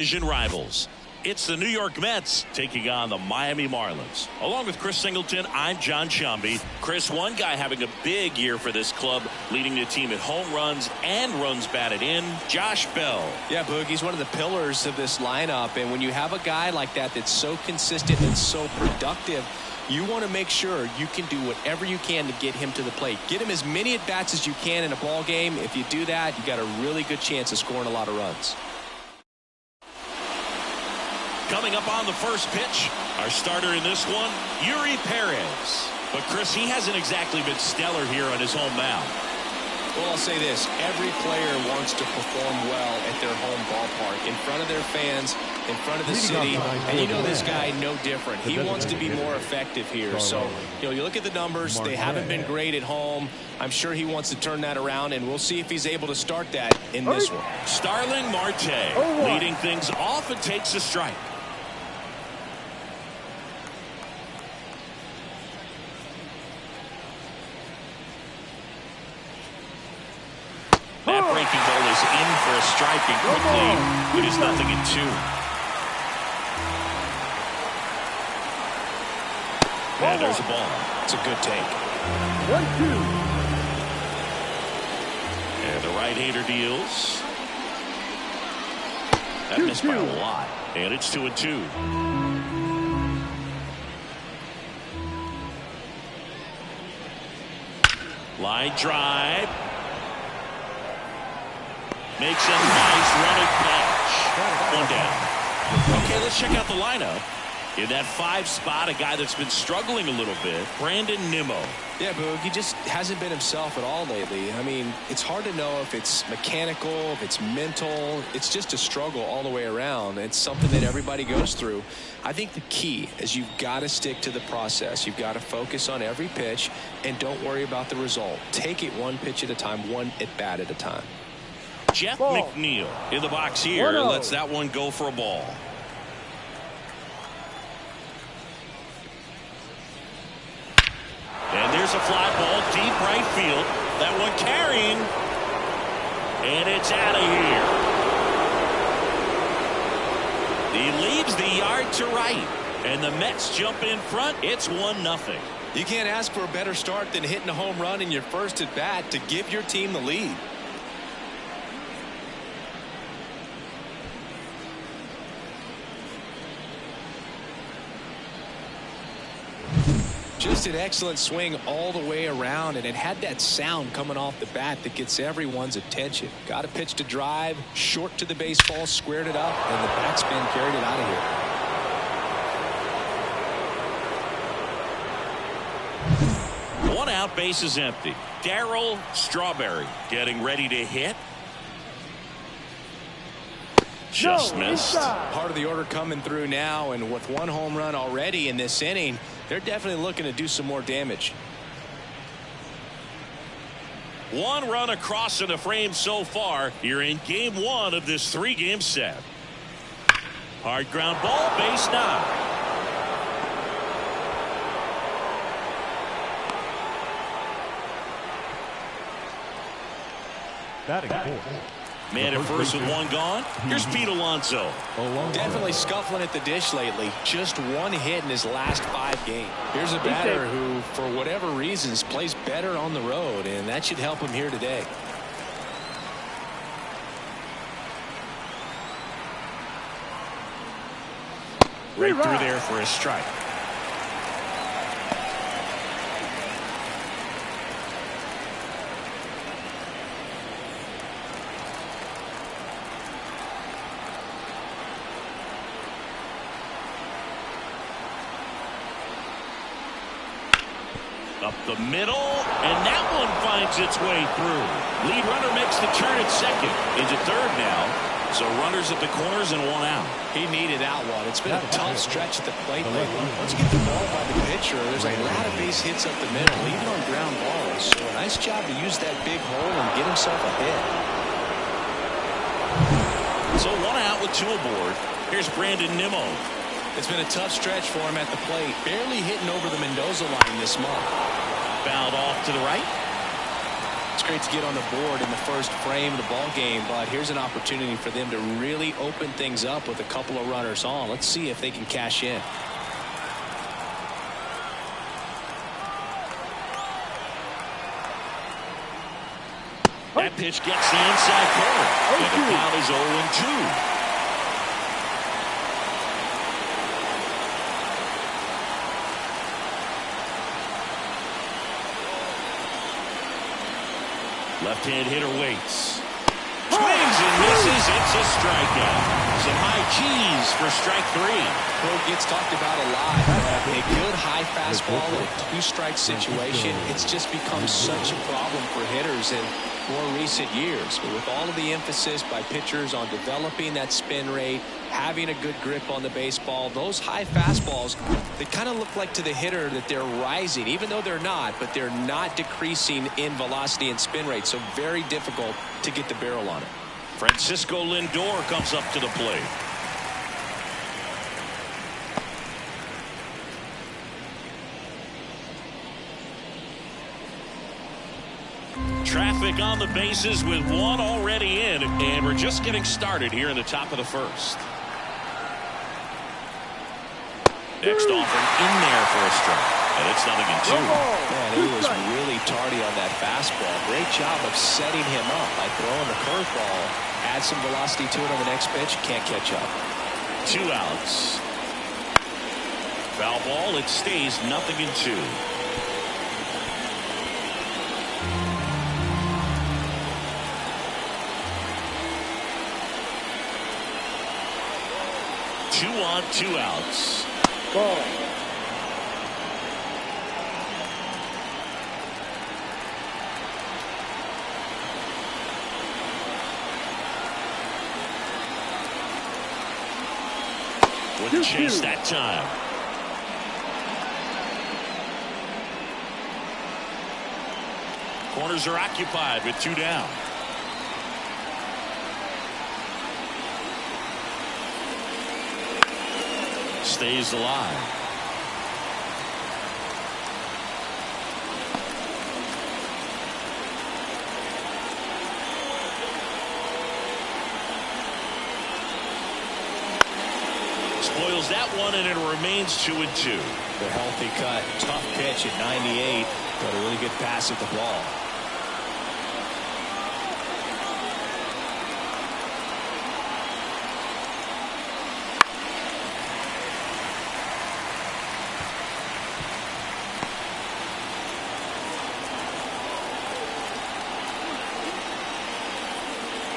Division rivals. It's the New York Mets taking on the Miami Marlins. Along with Chris Singleton, I'm John Shambi. Chris, one guy having a big year for this club, leading the team in home runs and runs batted in, Josh Bell. Yeah, Boog, he's one of the pillars of this lineup, and when you have a guy like that that's so consistent and so productive, you want to make sure you can do whatever you can to get him to the plate. Get him as many at-bats as you can in a ball game. If you do that, you got a really good chance of scoring a lot of runs. Coming up on the first pitch, our starter in this one, Yuri Perez. But Chris, he hasn't exactly been stellar here on his home mound. Well, I'll say this. Every player wants to perform well at their home ballpark, in front of their fans, in front of the city. And you know this guy no different. He wants to be more effective here. So, you look at the numbers. They haven't been great at home. I'm sure he wants to turn that around, and we'll see if he's able to start that in this one. Starling Marte leading things off and takes a strike. That breaking ball is in for a strike, and quickly it is 0-2. And there's a ball. It's a good take. 1-2. And the right-hander deals. That missed by a lot. And it's 2-2. Line drive. Makes a nice running catch. One down. Okay, let's check out the lineup. In that 5 spot, a guy that's been struggling a little bit, Brandon Nimmo. Yeah, Boog, he just hasn't been himself at all lately. I mean, it's hard to know if it's mechanical, if it's mental. It's just a struggle all the way around. It's something that everybody goes through. I think the key is you've got to stick to the process. You've got to focus on every pitch and don't worry about the result. Take it one pitch at a time, one at bat at a time. Jeff McNeil in the box here lets that one go for a ball. And there's a fly ball deep right field. That one carrying. And it's out of here. He leaves the yard to right. And the Mets jump in front. It's 1-0. You can't ask for a better start than hitting a home run in your first at bat to give your team the lead. Just an excellent swing all the way around, and it had that sound coming off the bat that gets everyone's attention. Got a pitch to drive, short to the baseball, squared it up, and the backspin carried it out of here. 1 out, base is empty. Darryl Strawberry getting ready to hit. Just missed. Part of the order coming through now, and with 1 home run already in this inning, they're definitely looking to do some more damage. 1 run across in the frame so far. You're in game 1 of this 3-game set. Hard ground ball, base 9. Batting 4. Man at first with 1 gone. Here's Pete Alonso. Definitely scuffling at the dish lately. Just 1 hit in his last 5 games. Here's a batter who, for whatever reasons, plays better on the road, and that should help him here today. Right through there for a strike. Up the middle, and that one finds its way through. Lead runner makes the turn at second. Into third now. So runners at the corners and 1 out. He needed that one. It's been a tough stretch at the plate lately. Once you get the ball by the pitcher, there's a lot of base hits up the middle, even on ground balls. So a nice job to use that big hole and get himself a hit. So 1 out with 2 aboard. Here's Brandon Nimmo. It's been a tough stretch for him at the plate. Barely hitting over the Mendoza line this month. Fouled off to the right. It's great to get on the board in the first frame of the ball game, but here's an opportunity for them to really open things up with a couple of runners on. Let's see if they can cash in. That pitch gets the inside corner. And the count is 0-2. Left-hand hitter waits. Swings and misses. It's a strikeout. Some high cheese for strike 3. Well, it gets talked about a lot. A good high fastball in a two-strike situation, it's just become such a problem for hitters in more recent years. But with all of the emphasis by pitchers on developing that spin rate, having a good grip on the baseball, those high fastballs, they kind of look like to the hitter that they're rising, even though they're not, but they're not decreasing in velocity and spin rate. So very difficult to get the barrel on it. Francisco Lindor comes up to the plate. Traffic on the bases with one already in, and we're just getting started here in the top of the first. Next offering in there for a strike, and it's 0-2. Man, he was really tardy on that fastball. Great job of setting him up by throwing the curveball. Add some velocity to it on the next pitch. Can't catch up. 2 outs. Foul ball. It stays 0-2. Two on, 2 outs. Ball. Wouldn't chase that time. Corners are occupied with 2 down. Stays alive. Spoils that one, and it remains 2-2. The healthy cut. Tough pitch at 98, but a really good pass at the ball.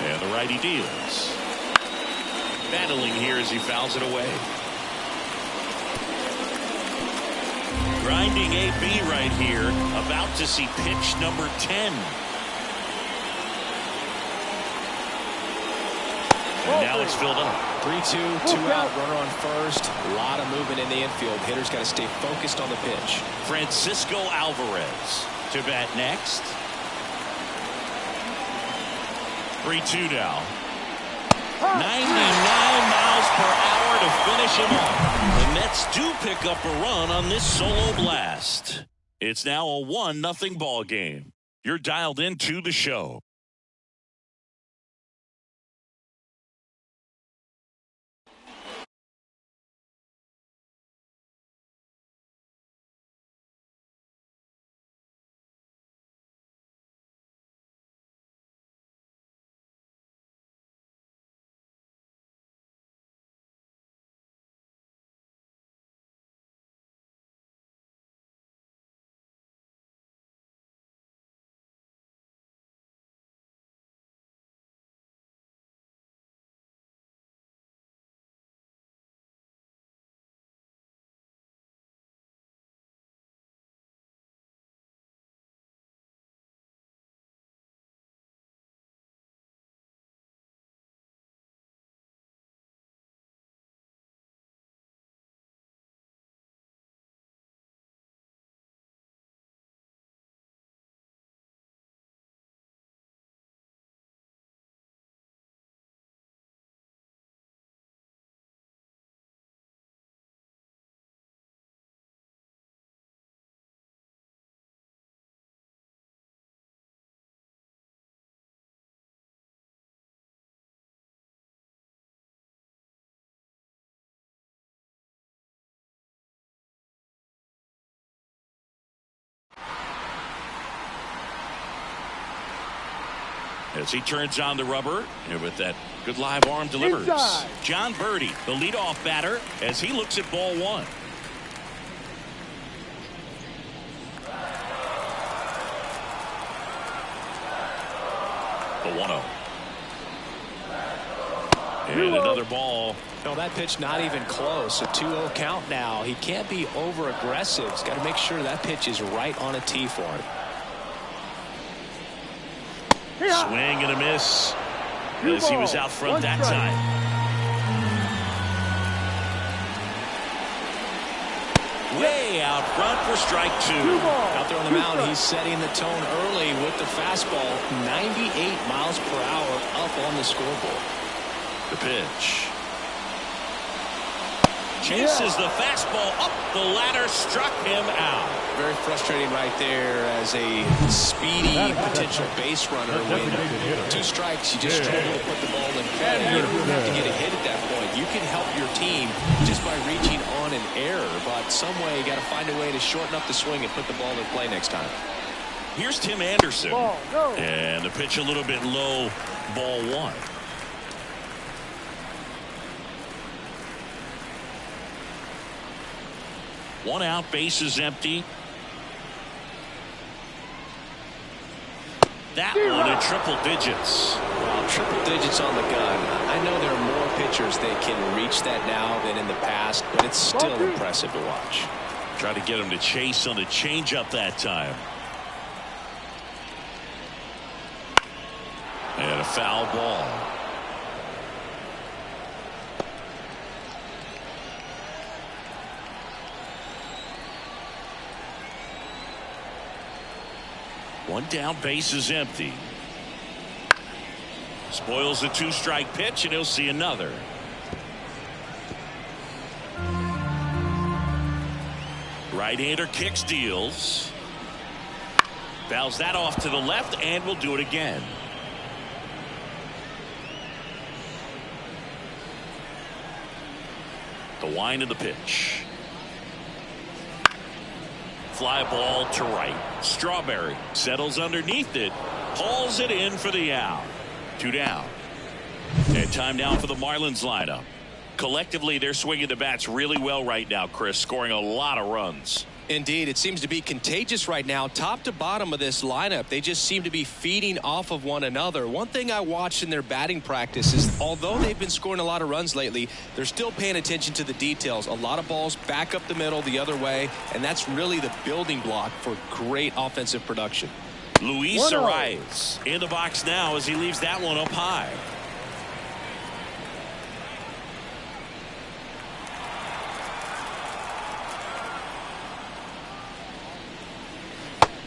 And the righty deals. Battling here as he fouls it away. Grinding AB right here. About to see pitch number 10. And now it's filled up. 3-2, 2-out, runner on first. A lot of movement in the infield. Hitters got to stay focused on the pitch. Francisco Alvarez to bat next. 3-2 now. 99 miles per hour to finish him off. The Mets do pick up a run on this solo blast. It's now a 1-0 ball game. You're dialed into the show. As he turns on the rubber, and with that good live arm delivers. Inside. John Birdie, the leadoff batter, as he looks at ball one. The 1-0. And another ball. No, that pitch not even close. A 2-0 count now. He can't be over aggressive. He's got to make sure that pitch is right on a tee for him. Swing and a miss as he was out front that time. Way out front for strike two. Out there on the mound, he's setting the tone early with the fastball. 98 miles per hour up on the scoreboard. The pitch. Chases the fastball up the ladder, struck him out. Very frustrating right there as a speedy potential base runner. When 2 strikes, you just struggle to put the ball in play. You don't have to get a hit at that point. You can help your team just by reaching on an error, but some way you got to find a way to shorten up the swing and put the ball in play next time. Here's Tim Anderson. And the pitch a little bit low, ball one. One out, bases empty. That one in triple digits. Well, triple digits on the gun. I know there are more pitchers that can reach that now than in the past, but it's still impressive to watch. Try to get him to chase on the changeup that time. And a foul ball. One down, base is empty. Spoils the 2-strike pitch, and he'll see another. Right-hander kicks, deals. Fouls that off to the left, and will do it again. The wind of the pitch. Fly ball to right. Strawberry settles underneath it, hauls it in for the out. 2 down. And time now for the Marlins lineup. Collectively, they're swinging the bats really well right now, Chris, scoring a lot of runs. Indeed, it seems to be contagious right now. Top to bottom of this lineup, they just seem to be feeding off of one another. One thing I watched in their batting practice is, although they've been scoring a lot of runs lately, they're still paying attention to the details. A lot of balls back up the middle the other way, and that's really the building block for great offensive production. Luis Arias in the box now as he leaves that one up high.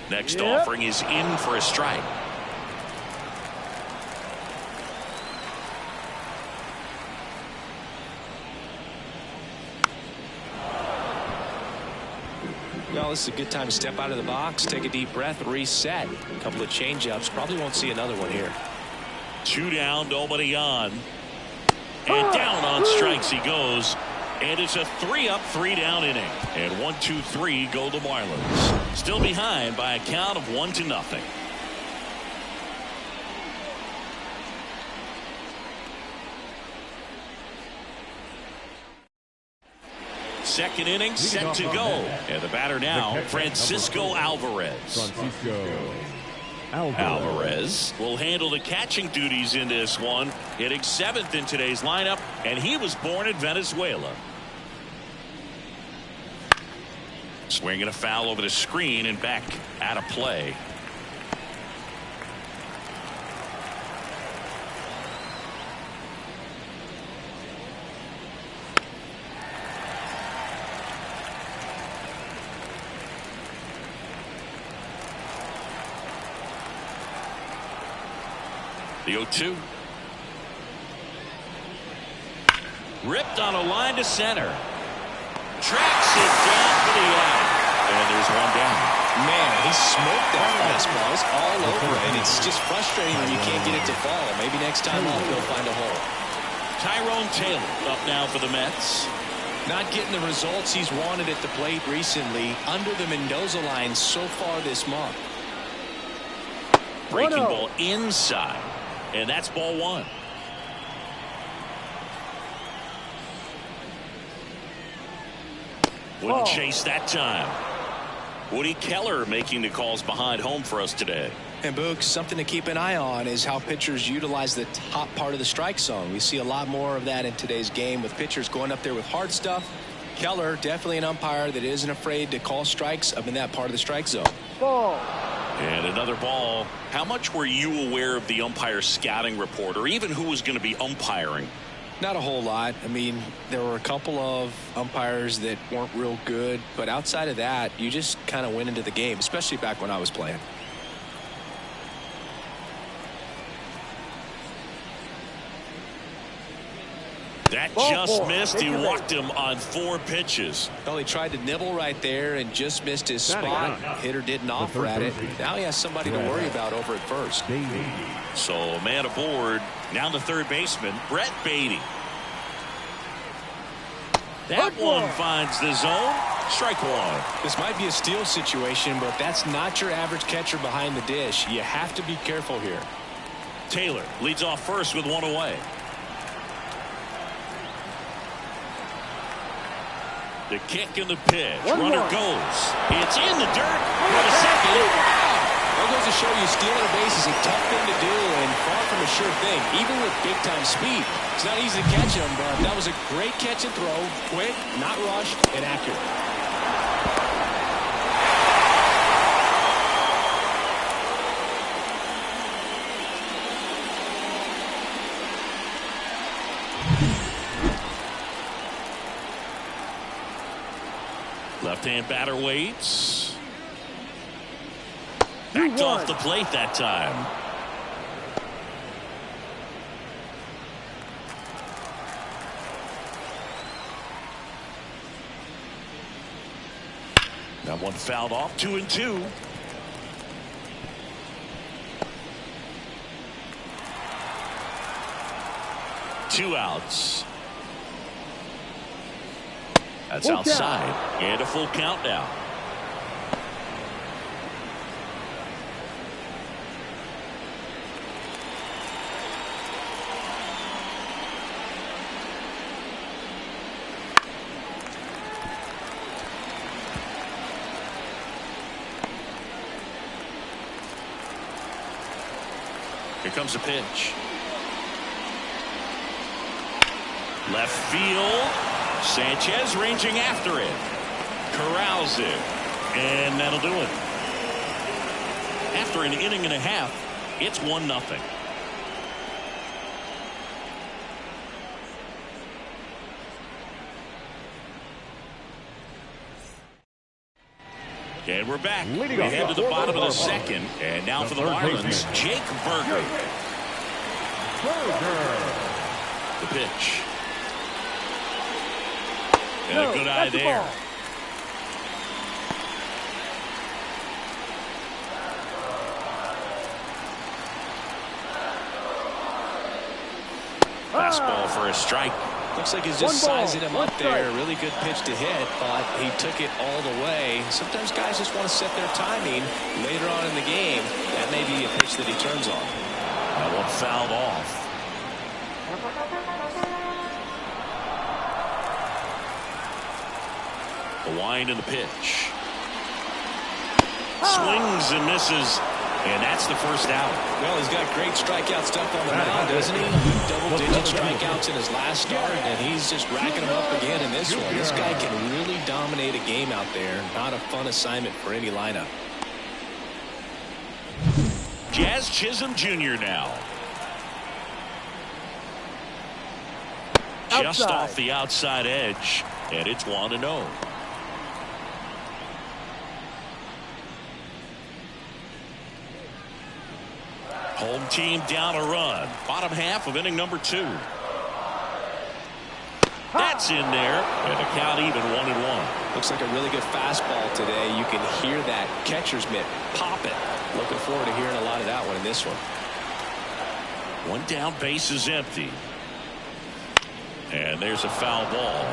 Next offering is in for a strike. Well, this is a good time to step out of the box, take a deep breath, reset. A couple of change-ups. Probably won't see another one here. 2 down, nobody on. And down on strikes he goes. And it's a 3-up, 3-down inning. And 1, 2, 3 go the Marlins. Still behind by a count of 1-0. Second inning set to go. And the batter now, Francisco Alvarez. Alvarez will handle the catching duties in this one, hitting 7th in today's lineup, and he was born in Venezuela. Swinging a foul over the screen and back out of play. The 0-2. Ripped on a line to center. Tracks it down for the out. And there's one down. Man, he smoked that fastball. It's all over, and it's just frustrating when you can't get it to fall. Maybe next time off he'll find a hole. Tyrone Taylor up now for the Mets. Not getting the results he's wanted at the plate recently. Under the Mendoza line so far this month. Breaking ball inside. And that's ball one. Wouldn't chase that time. Woody Keller making the calls behind home for us today. And Boog, something to keep an eye on is how pitchers utilize the top part of the strike zone. We see a lot more of that in today's game with pitchers going up there with hard stuff. Keller, definitely an umpire that isn't afraid to call strikes up in that part of the strike zone. Ball. And another ball. How much were you aware of the umpire scouting report, or even who was going to be umpiring? Not a whole lot. I mean, there were a couple of umpires that weren't real good, but outside of that, you just kind of went into the game, especially back when I was playing. That just missed. He walked him on 4 pitches. Well, he tried to nibble right there and just missed his spot. Hitter didn't offer at it. Now he has somebody to worry about over at first. So man aboard. Now the third baseman, Brett Beatty. That one finds the zone. Strike one. This might be a steal situation, but that's not your average catcher behind the dish. You have to be careful here. Taylor leads off first with 1 away. The kick and the pitch. Runner goes. It's in the dirt. For a second. That goes to show you stealing a base is a tough thing to do and far from a sure thing, even with big-time speed. It's not easy to catch him, but that was a great catch and throw. Quick, not rushed, and accurate. Left-hand batter waits. Backed off the plate that time. That one fouled off. 2-2. Two outs. That's outside. And a full count now. Here comes a pitch. Left field. Sanchez ranging after it. Corrals it. And that'll do it. After an inning and a half, it's 1-0. And we're back. We head to the bottom of the second. And now for the Marlins, Jake Burger. The pitch. And a good eye there. Fastball for a strike. Looks like he's just sizing him up there. Really good pitch to hit, but he took it all the way. Sometimes guys just want to set their timing later on in the game. That may be a pitch that he turns on. That one fouled off. The wind and the pitch. Swings and misses. And that's the first out. Well, he's got great strikeout stuff on the mound, doesn't he? Double-digit strikeouts in his last start, and he's just racking them up again in this one. This guy can really dominate a game out there. Not a fun assignment for any lineup. Jazz Chisholm Jr. now. Just off the outside edge, and it's 1-0. Home team down a run. Bottom half of inning number 2. That's in there. And the count even 1-1. Looks like a really good fastball today. You can hear that catcher's mitt pop it. Looking forward to hearing a lot of that one in this one. One down, base is empty. And there's a foul ball.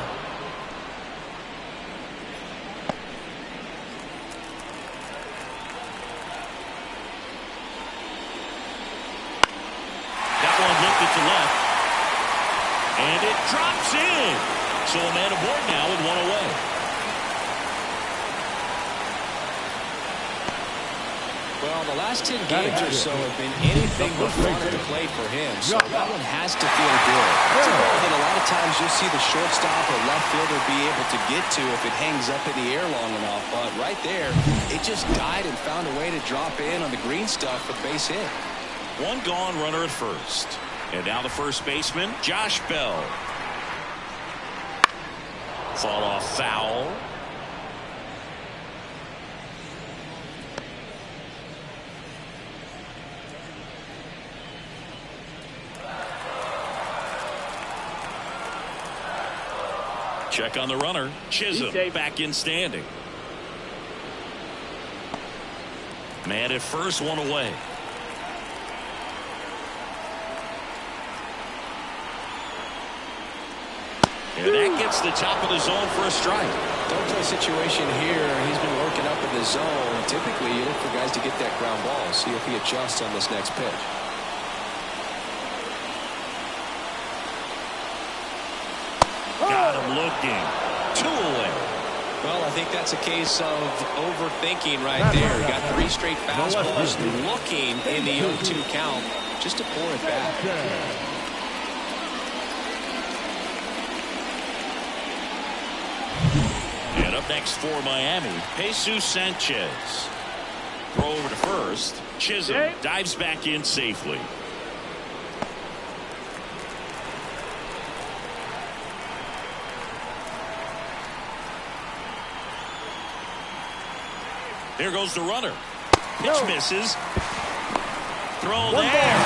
it to left. And it drops in. So a man aboard now with one away. Well, the last 10 games or so have been anything but fun at the plate for him, so that one has to feel good. It's a ball that a lot of times you'll see the shortstop or left fielder be able to get to if it hangs up in the air long enough, but right there, it just died and found a way to drop in on the green stuff for the base hit. One gone runner at first. And now the first baseman, Josh Bell. Fall off foul. Check on the runner. Chisholm back in standing. Man at first, one away. And that gets the top of the zone for a strike. Don't play situation here. He's been working up in the zone. Typically, you look for guys to get that ground ball. See if he adjusts on this next pitch. Got him looking. 2 away. Well, I think that's a case of overthinking right there. Got 3 straight fastballs looking in the 0-2 count just to pour it back. And up next for Miami, Jesus Sanchez. Throw over to first. Chisholm dives back in safely. Here goes the runner. Pitch misses. Throw there.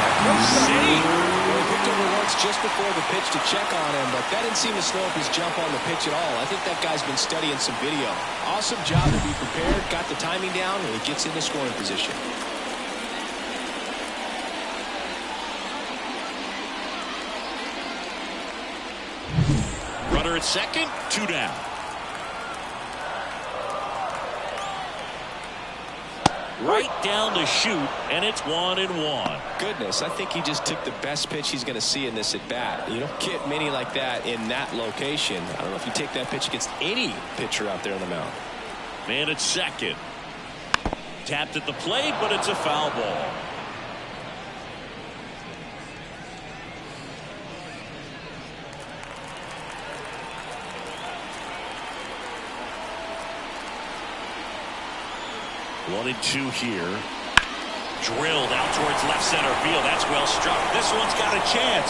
Safe. Well, he picked over once just before the pitch to check on him, but that didn't seem to slow up his jump on the pitch at all. I think that guy's been studying some video. Awesome job to be prepared, got the timing down, and he gets into scoring position. Runner at second, 2 down. Right down the chute, and it's 1-1. Goodness, I think he just took the best pitch he's going to see in this at-bat. You don't get many like that in that location. I don't know if you take that pitch against any pitcher out there on the mound. Man at second. Tapped at the plate, but it's a foul ball. One and 2 here. Drilled out towards left center field. That's well struck. This one's got a chance.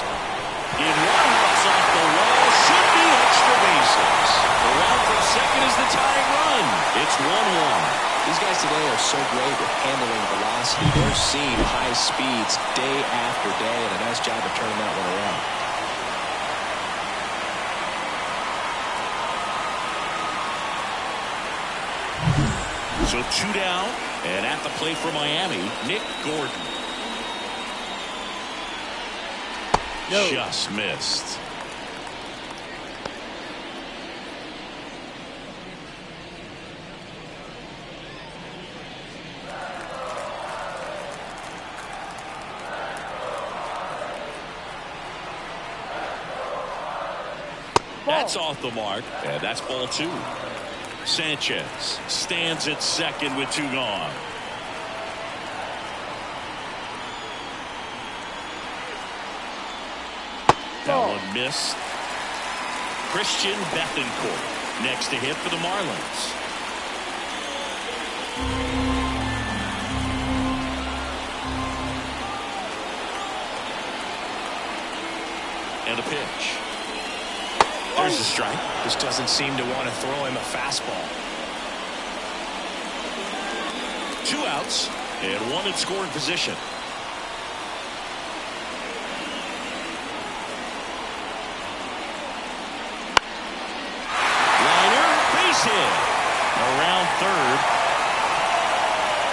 In one house off the wall. Should be extra bases. Around for second is the tying run. It's 1-1. These guys today are so great with handling velocity. They're seeing high speeds day after day, and a nice job of turning that one around. So 2 down, and at the plate for Miami, Nick Gordon. Just missed. That's off the mark, and that's ball 2. Sanchez stands at second with 2 gone. That one missed. Christian Bethancourt next to hit for the Marlins. And a pitch. There's a strike. Just doesn't seem to want to throw him a fastball. 2 outs and 1 in scoring position. Liner, base hit. Around third.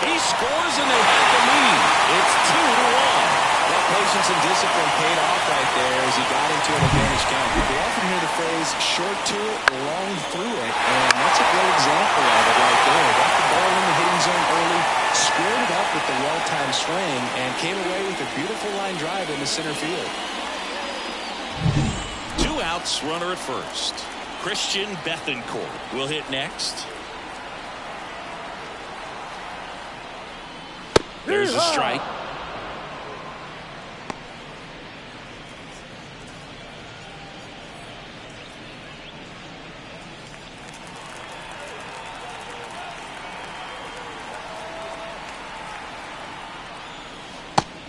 He scores and they have the lead. It's 2-1. Well, patience and discipline paid off right there as he got into an advantage count. We often hear the phrase short to it, long through it, and that's a great example of it right there. Got the ball in the hitting zone early, squared it up with the well-timed swing, and came away with a beautiful line drive into center field. Mets runner at first. Christian Bethancourt will hit next. There's a strike.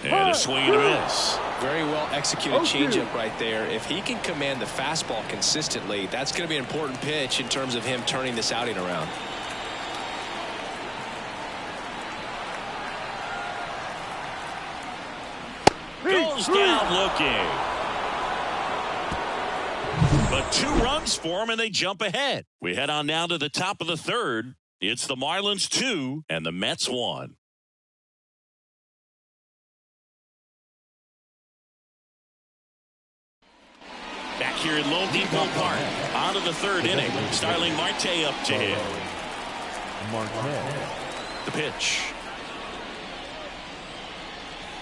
And a swing and a miss. Very well executed changeup right there. If he can command the fastball consistently, that's going to be an important pitch in terms of him turning this outing around. Goes down looking. But 2 runs for him, and they jump ahead. We head on now to the top of the third. It's the Marlins 2 and the Mets 1. Back here in Lone Depot Park. On to the third inning. Starling Marte up to hit. The pitch.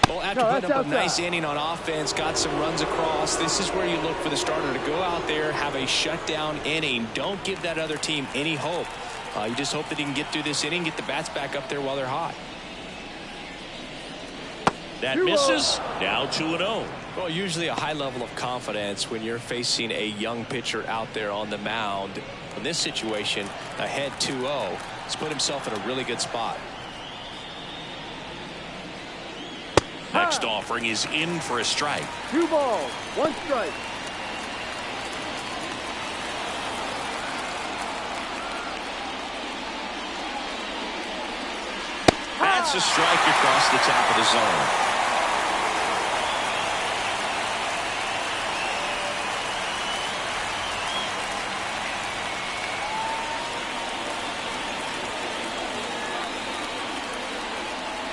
Well, after putting up a nice inning on offense, got some runs across, this is where you look for the starter to go out there, have a shutdown inning. Don't give that other team any hope. You just hope that he can get through this inning, get the bats back up there while they're hot. That misses. Now 2-0. Well, usually a high level of confidence when you're facing a young pitcher out there on the mound. In this situation, ahead 2-0. He's put himself in a really good spot. Next offering is in for a strike. 2 balls, 1 strike. That's a strike across the top of the zone.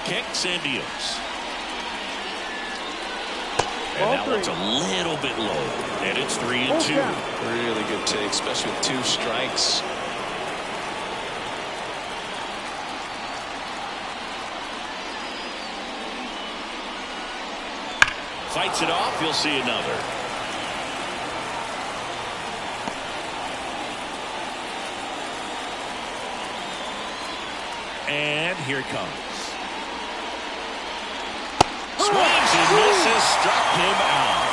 Kicks and deals. And that one's a little bit low. And it's 3-2. Really good take, especially with 2 strikes. Fights it off. You'll see another. And here it comes. Swings and misses. Struck him out.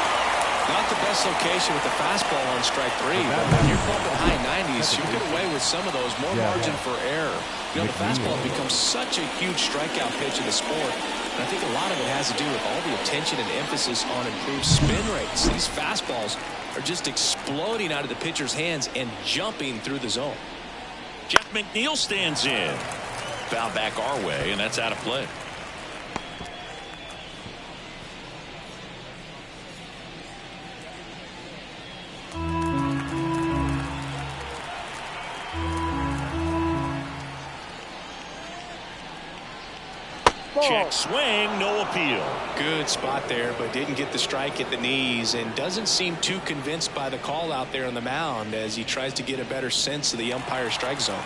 Not the best location with the fastball on strike 3, but when you're bumping high 90s, you get away with some of those. More margin for error. You know, the fastball becomes such a huge strikeout pitch in the sport. And I think a lot of it has to do with all the attention and emphasis on improved spin rates. These fastballs are just exploding out of the pitcher's hands and jumping through the zone. Jeff McNeil stands in. Foul back our way, and that's out of play. Check swing, no appeal. Good spot there, but didn't get the strike at the knees and doesn't seem too convinced by the call out there on the mound as he tries to get a better sense of the umpire strike zone.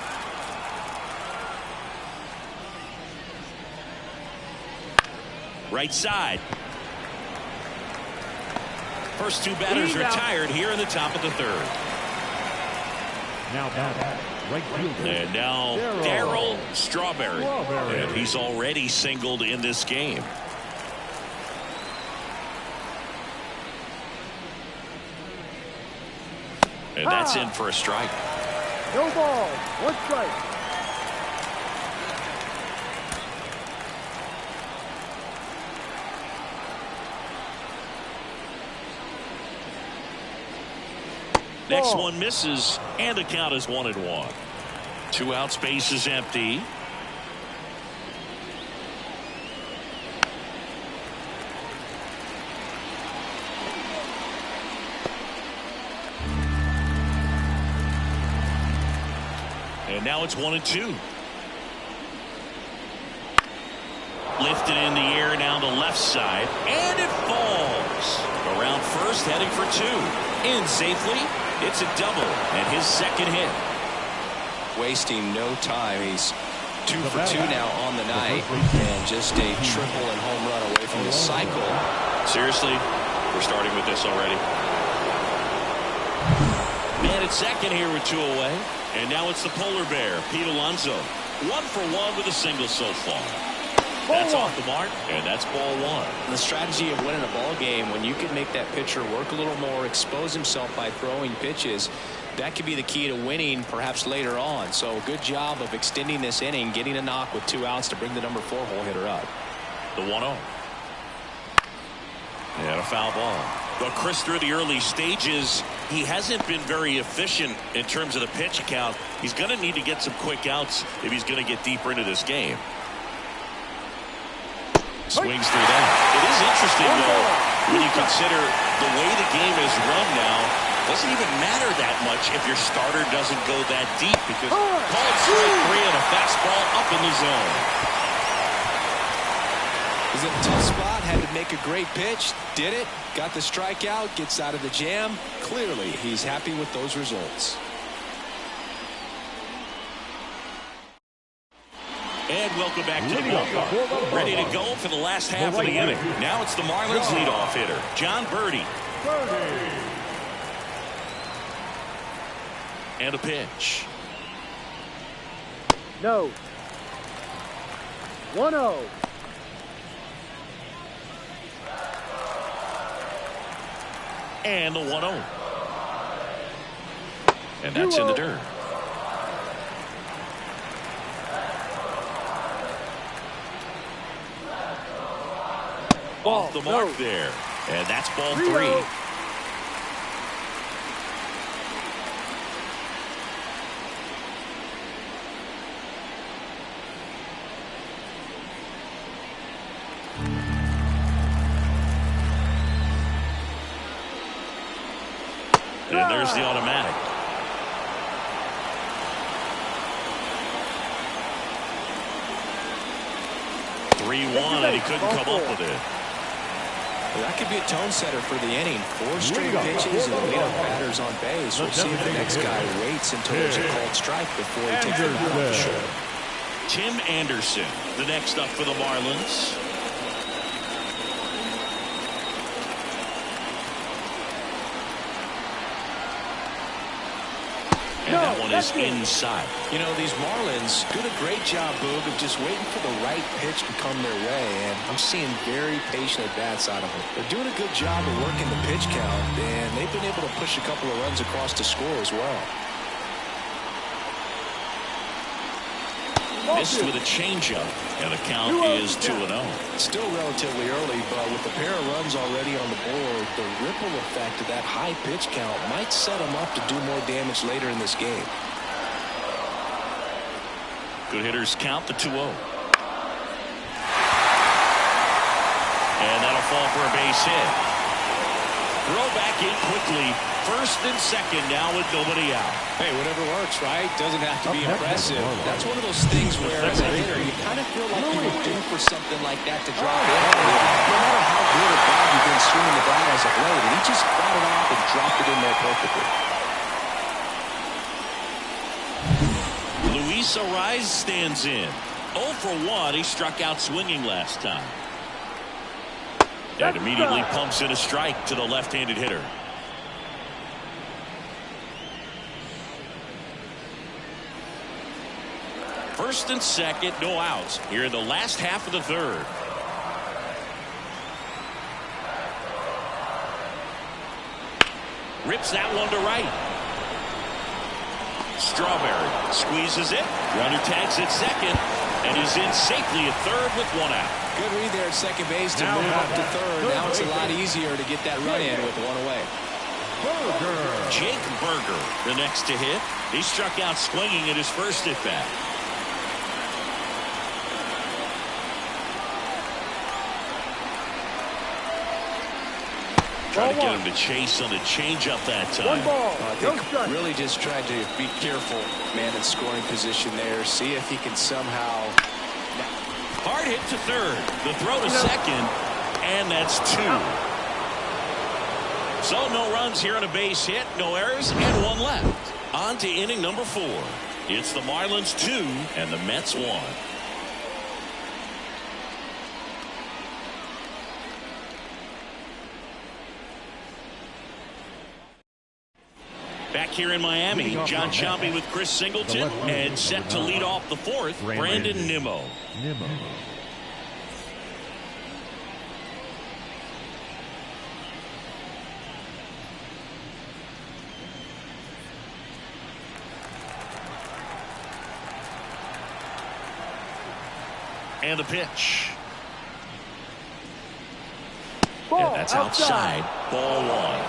Right side. First 2 batters retired here in the top of the third. Now batting. Right fielder. And now Darryl Strawberry. And he's already singled in this game. And that's in for a strike. No ball, 1 strike. Next one misses, and the count is 1-1. 2 outs, base is empty. And now it's 1-2. Lifted in the air down the left side, and it falls. Around first, heading for 2. In safely. It's a double and his second hit. Wasting no time. He's 2 for 2 now on the night, and just a triple and home run away from the cycle. Seriously, we're starting with this already. Man at second here with 2 away. And now it's the polar bear, Pete Alonso. 1 for 1 with a single so far. That's off the mark, and that's ball 1. The strategy of winning a ball game, when you can make that pitcher work a little more, expose himself by throwing pitches, that could be the key to winning perhaps later on. So good job of extending this inning, getting a knock with 2 outs to bring the number 4 hole hitter up. The 1-0. And a foul ball. But Chris, through the early stages, he hasn't been very efficient in terms of the pitch count. He's going to need to get some quick outs if he's going to get deeper into this game. Swings through that. It is interesting, though, when you consider the way the game is run now. Doesn't even matter that much if your starter doesn't go that deep, because called strike 3 and a fastball up in the zone. He's in a tough spot, had to make a great pitch, did it, got the strikeout, gets out of the jam. Clearly, he's happy with those results. And welcome back to the ballpark. Ready to go for the last half of the inning. Now it's the Marlins leadoff hitter, John Birdie. And a pitch. No. 1-0. And the 1-0. And that's in the dirt. Off the mark there. And that's ball 3. And there's the automatic. (3-1), and he couldn't come up with it. Well, that could be a tone setter for the inning. 4 straight pitches and the leadoff batter's on base. We'll see if the next guy waits until there's a called strike before he takes the bat off the shoulder. Tim Anderson, the next up for the Marlins. And that one is inside. You know, these Marlins do a great job, Boog, of just waiting for the right pitch to come their way, and I'm seeing very patient at-bats out of them. They're doing a good job of working the pitch count, and they've been able to push a couple of runs across the score as well. Missed with a changeup, and the count is 2-0. Still relatively early, but with a pair of runs already on the board, the ripple effect of that high pitch count might set them up to do more damage later in this game. Good hitters count the 2-0. And that'll fall for a base hit. Throw back in quickly. First and second now with nobody out. Hey, whatever works, right? Doesn't have to be impressive. That's one of those things where, as a hitter, you kind of feel like you were due for something like that to drop in. No matter how good or bad you've been swinging the bat as of late, and he just fought it off and dropped it in there perfectly. Luis Arraez stands in. 0 for 1. He struck out swinging last time. And immediately pumps in a strike to the left-handed hitter. First and second, no outs here in the last half of the third. Rips that one to right. Strawberry squeezes it. Runner tags at second and is in safely at third with 1 out. Good read there at second base to move up to third. Now it's a lot easier to get that run in with 1 away. Jake Berger, the next to hit. He struck out swinging at his first at bat. Trying to get him to chase on the changeup that time. I think really just tried to be careful, man, in scoring position there. See if he can somehow. Hard hit to third. The throw to second, and that's 2. So no runs here on a base hit, no errors, and 1 left. On to inning number 4. It's the Marlins 2 and the Mets 1. Back here in Miami, John Sciambi with Chris Singleton, and set to lead off the fourth, Brandon Nimmo. And the pitch. And that's outside. Ball one.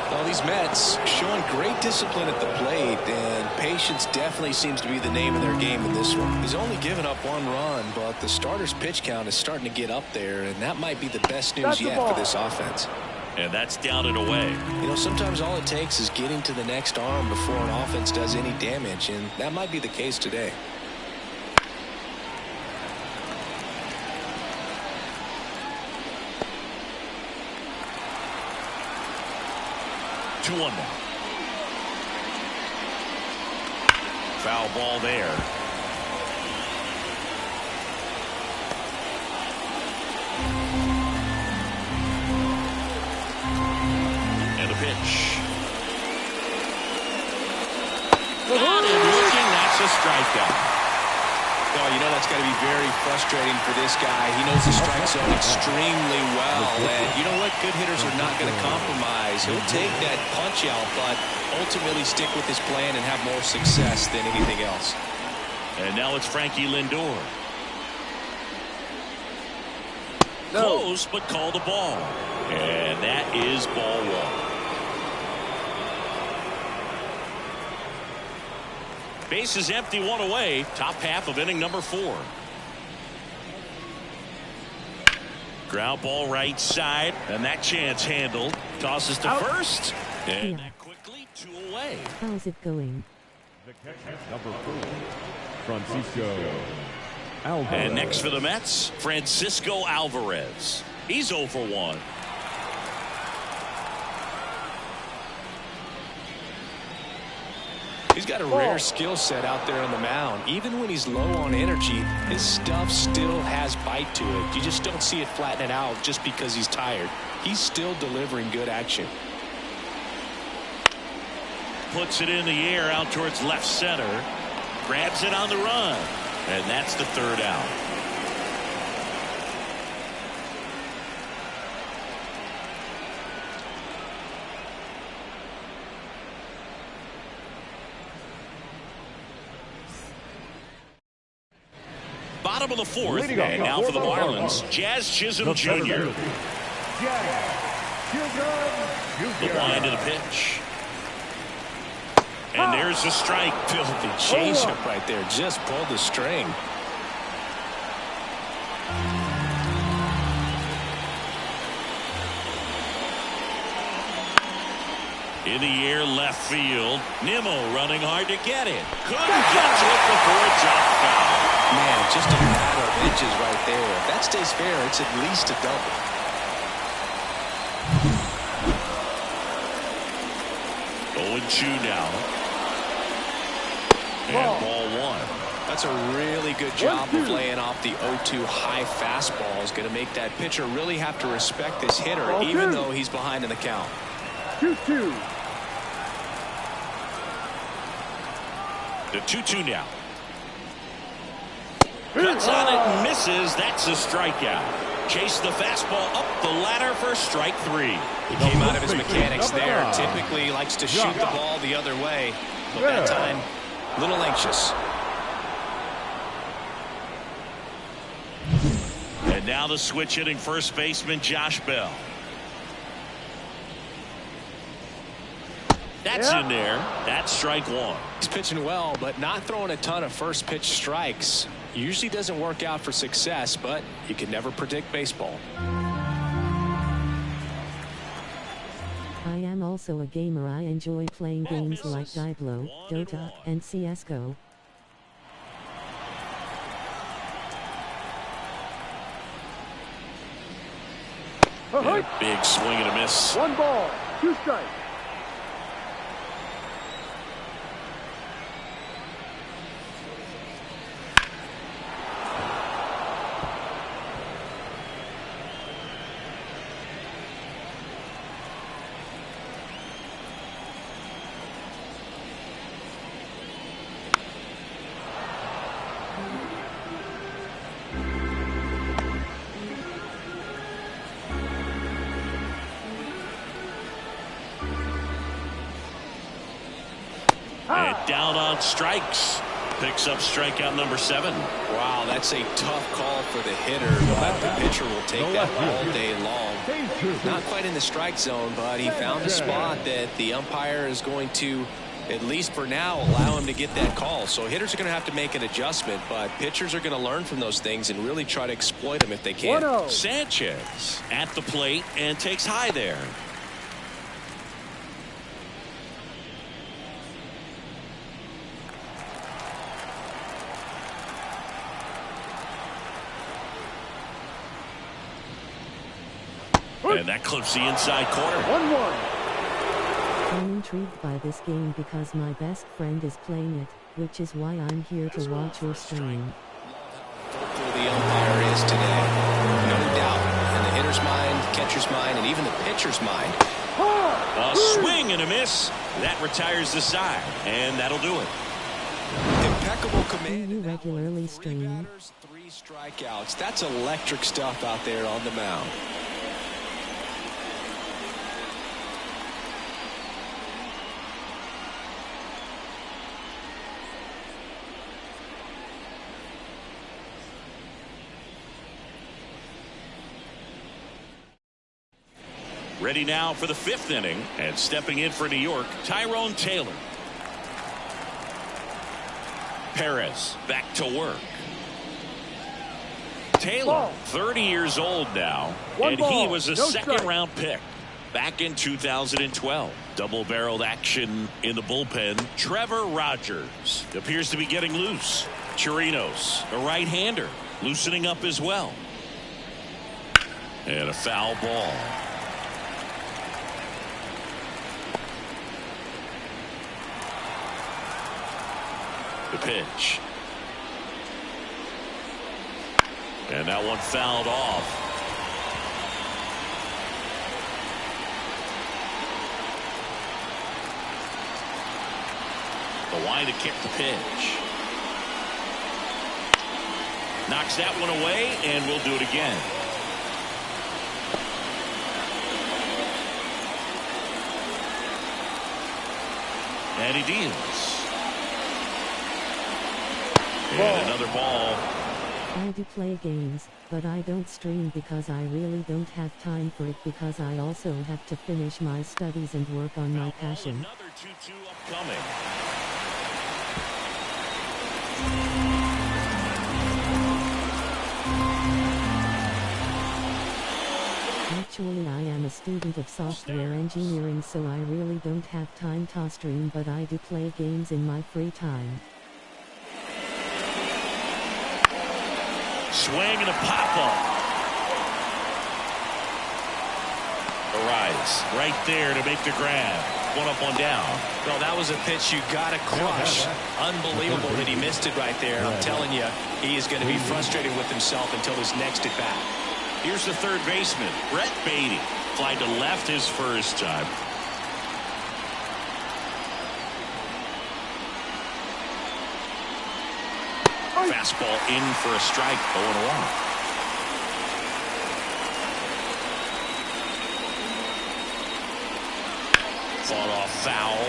Well, these Mets showing great discipline at the plate, and patience definitely seems to be the name of their game in this one. He's only given up 1 run, but the starter's pitch count is starting to get up there, and that might be the best news yet for this offense. And that's down and away. You know, sometimes all it takes is getting to the next arm before an offense does any damage, and that might be the case today. 2-1 now. Foul ball there. And a pitch. Got it looking. That's a strikeout. Oh, you know that's got to be very frustrating for this guy. He knows the strike zone extremely well. And you know what? Good hitters are not going to compromise. He'll take that punch out, but ultimately stick with his plan and have more success than anything else. And now it's Frankie Lindor. Close, but called a ball. And that is ball one. Base is empty, 1 away. Top half of inning number 4. Ground ball right side, and that chance handled. Tosses to first, and that quickly 2 away. How's it going? Number 4, Francisco Alvarez. And next for the Mets, Francisco Alvarez. He's 0 for 1. He's got a rare skill set out there on the mound. Even when he's low on energy, his stuff still has bite to it. You just don't see it flattening out just because he's tired. He's still delivering good action. Puts it in the air out towards left center. Grabs it on the run. And that's the 3rd out. Bottom of the 4th, and now for the Marlins, Jazz Chisholm Jr. The line to the pitch. And there's a strike. Filthy changeup right there. Just pulled the string. In the air, left field. Nimmo running hard to get it. Couldn't catch it before it dropped foul. Man, just a matter of inches right there. If that stays fair, it's at least a double. 0-2 now. And ball 1. That's a really good job of laying off the 0-2 high fastball. Is going to make that pitcher really have to respect this hitter, even though he's behind in the count. 2-2. The 2-2 now. Cuts on it and misses. That's a strikeout. Chase the fastball up the ladder for strike 3. He came out of his mechanics there. Typically likes to shoot the ball the other way, but that time a little anxious. And now the switch hitting first baseman Josh Bell. That's in there. That's strike 1. He's pitching well, but not throwing a ton of first pitch strikes. Usually doesn't work out for success, but you can never predict baseball. I am also a gamer. I enjoy playing games like Diablo, Dota, and CSGO. And a big swing and a miss. 1 ball, 2 strikes. down on strikes. Picks up strikeout number 7. Wow, that's a tough call for the hitter, but the pitcher will take that all day long. Not quite in the strike zone, but he found a spot that the umpire is going to, at least for now, allow him to get that call. So hitters are going to have to make an adjustment, but pitchers are going to learn from those things and really try to exploit them if they can. Sanchez at the plate and takes high there. And that clips the inside corner. 1-1. I'm intrigued by this game because my best friend is playing it, which is why I'm here to watch your stream. Vocal the umpire is today, no doubt, in the hitter's mind, catcher's mind, and even the pitcher's mind. A swing and a miss. That retires the side, and that'll do it. Impeccable command. Do you regularly stream? 3 strikeouts. That's electric stuff out there on the mound. Ready now for the 5th inning, and stepping in for New York, Tyrone Taylor. Perez back to work. Taylor, 30 years old now, and he was a second-round pick back in 2012. Double-barreled action in the bullpen. Trevor Rogers appears to be getting loose. Chirinos, a right-hander, loosening up as well. And a foul ball. The pitch. And that one fouled off. The line to kick the pitch. Knocks that one away, and we'll do it again. And he deals. And another ball. I do play games, but I don't stream because I really don't have time for it because I also have to finish my studies and work on my passion. Another 2-2 upcoming. Actually, I am a student of software engineering, so I really don't have time to stream, but I do play games in my free time. Swing and a pop-up. Arise right there to make the grab. 1 up, 1 down. Well, that was a pitch you got to crush. Unbelievable that he missed it right there. I'm telling you, he is going to be frustrated with himself until his next at-bat. Here's the third baseman, Brett Beatty. Fly to left his first time. Fastball in for a strike, 0-1. Fought off foul.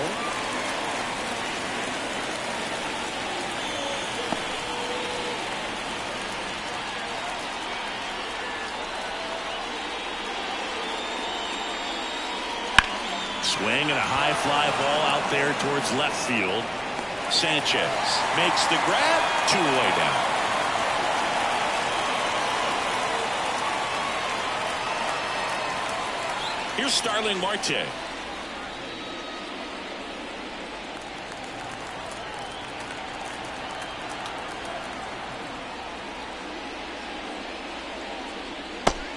Swing and a high fly ball out there towards left field. Sanchez makes the grab, 2 away down. Here's Starling Marte.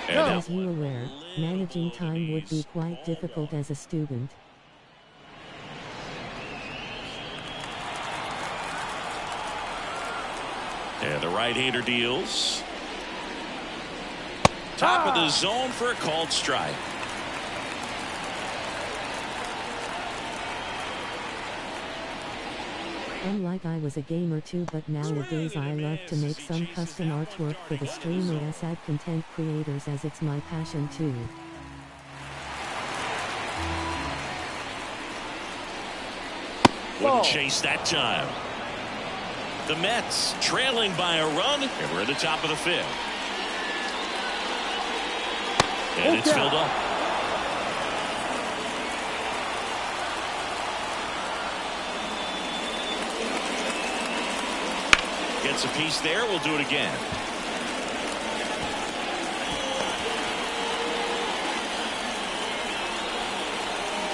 As you are aware, managing time would be quite difficult as a student. And the right-hander deals. Top of the zone for a called strike. Unlike I was a gamer too, but nowadays I love to make some custom artwork for the stream as ad content creators, as it's my passion too. Wouldn't chase that time. The Mets trailing by a run, and we're at the top of the 5th. And it's filled up. Gets a piece there. We'll do it again.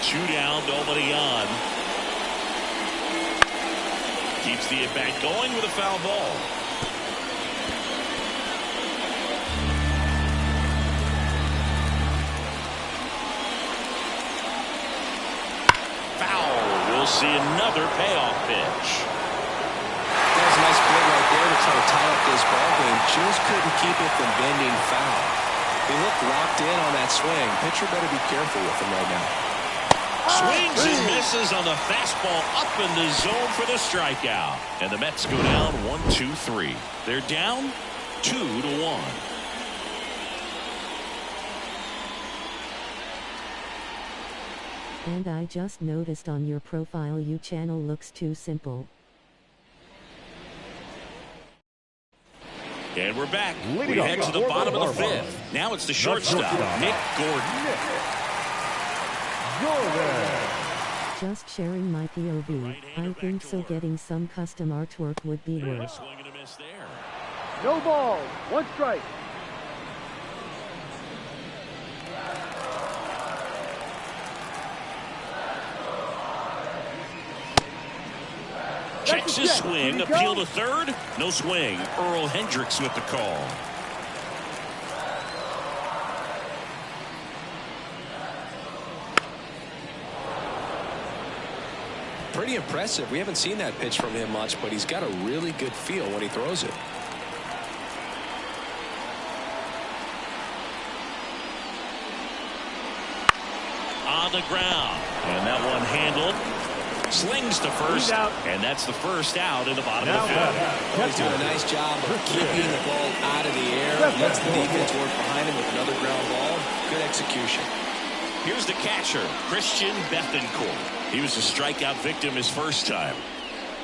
Two down, nobody on. Keeps the at-bat going with a foul ball. Foul. We'll see another payoff pitch. That was a nice play right there to try to tie up this ball game. Just couldn't keep it from bending foul. They look locked in on that swing. Pitcher better be careful with him right now. Swings and misses on the fastball up in the zone for the strikeout. And the Mets go down 1-2-3. They're down 2-1. And I just noticed on your profile your channel looks too simple. And we're back. We head to the bottom of the 5th. Now it's the shortstop, Nick Gordon. Just sharing my POV. I think so getting some custom artwork would be worth. Swing and a miss there. No ball. 1 strike. Checks his swing. Appeal to third. No swing. Earl Hendricks with the call. Pretty impressive. We haven't seen that pitch from him much, but he's got a really good feel when he throws it. On the ground. And that one handled. Slings to first. And that's the first out in the bottom of the 5th. He's doing a nice job of keeping the ball out of the air. Lets the defense work behind him with another ground ball. Good execution. Here's the catcher, Christian Bethencourt. He was a strikeout victim his first time.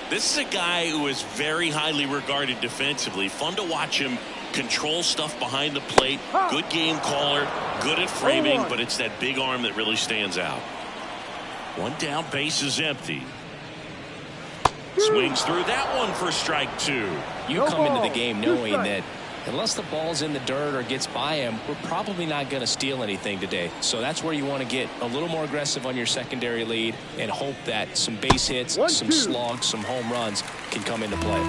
This is a guy who is very highly regarded defensively. Fun to watch him control stuff behind the plate. Good game caller, good at framing, but it's that big arm that really stands out. One down, base is empty. Swings through that one for strike 2. You come into the game knowing that unless the ball's in the dirt or gets by him, we're probably not going to steal anything today. So that's where you want to get a little more aggressive on your secondary lead and hope that some base hits, some slugs, some home runs can come into play.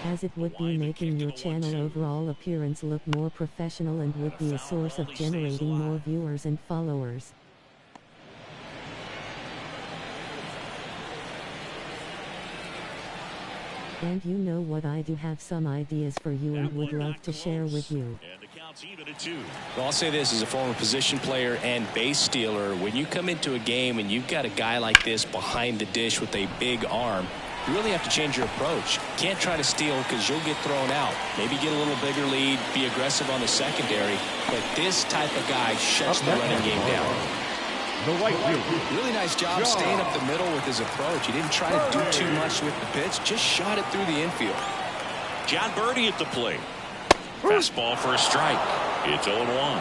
As it would be making your channel overall appearance look more professional and would be a source of generating more viewers and followers. And you know what, I do have some ideas for you and would love to share with you. Well, I'll say this as a former position player and base stealer. When you come into a game and you've got a guy like this behind the dish with a big arm, you really have to change your approach. Can't try to steal because you'll get thrown out. Maybe get a little bigger lead, be aggressive on the secondary. But this type of guy shuts the running game down. Really nice job staying up the middle with his approach. He didn't try to do too much with the pitch, just shot it through the infield. John Birdie at the plate. Fastball for a strike. It's 0-1.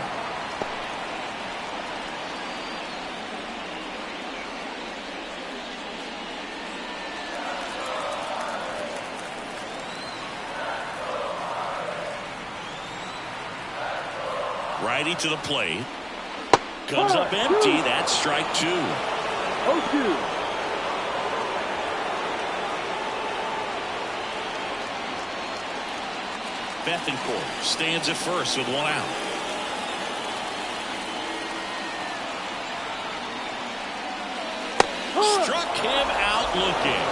Righty to the plate. Comes up empty. That's strike 2. 0-2. Bethencourt stands at first with 1 out. Struck him out looking.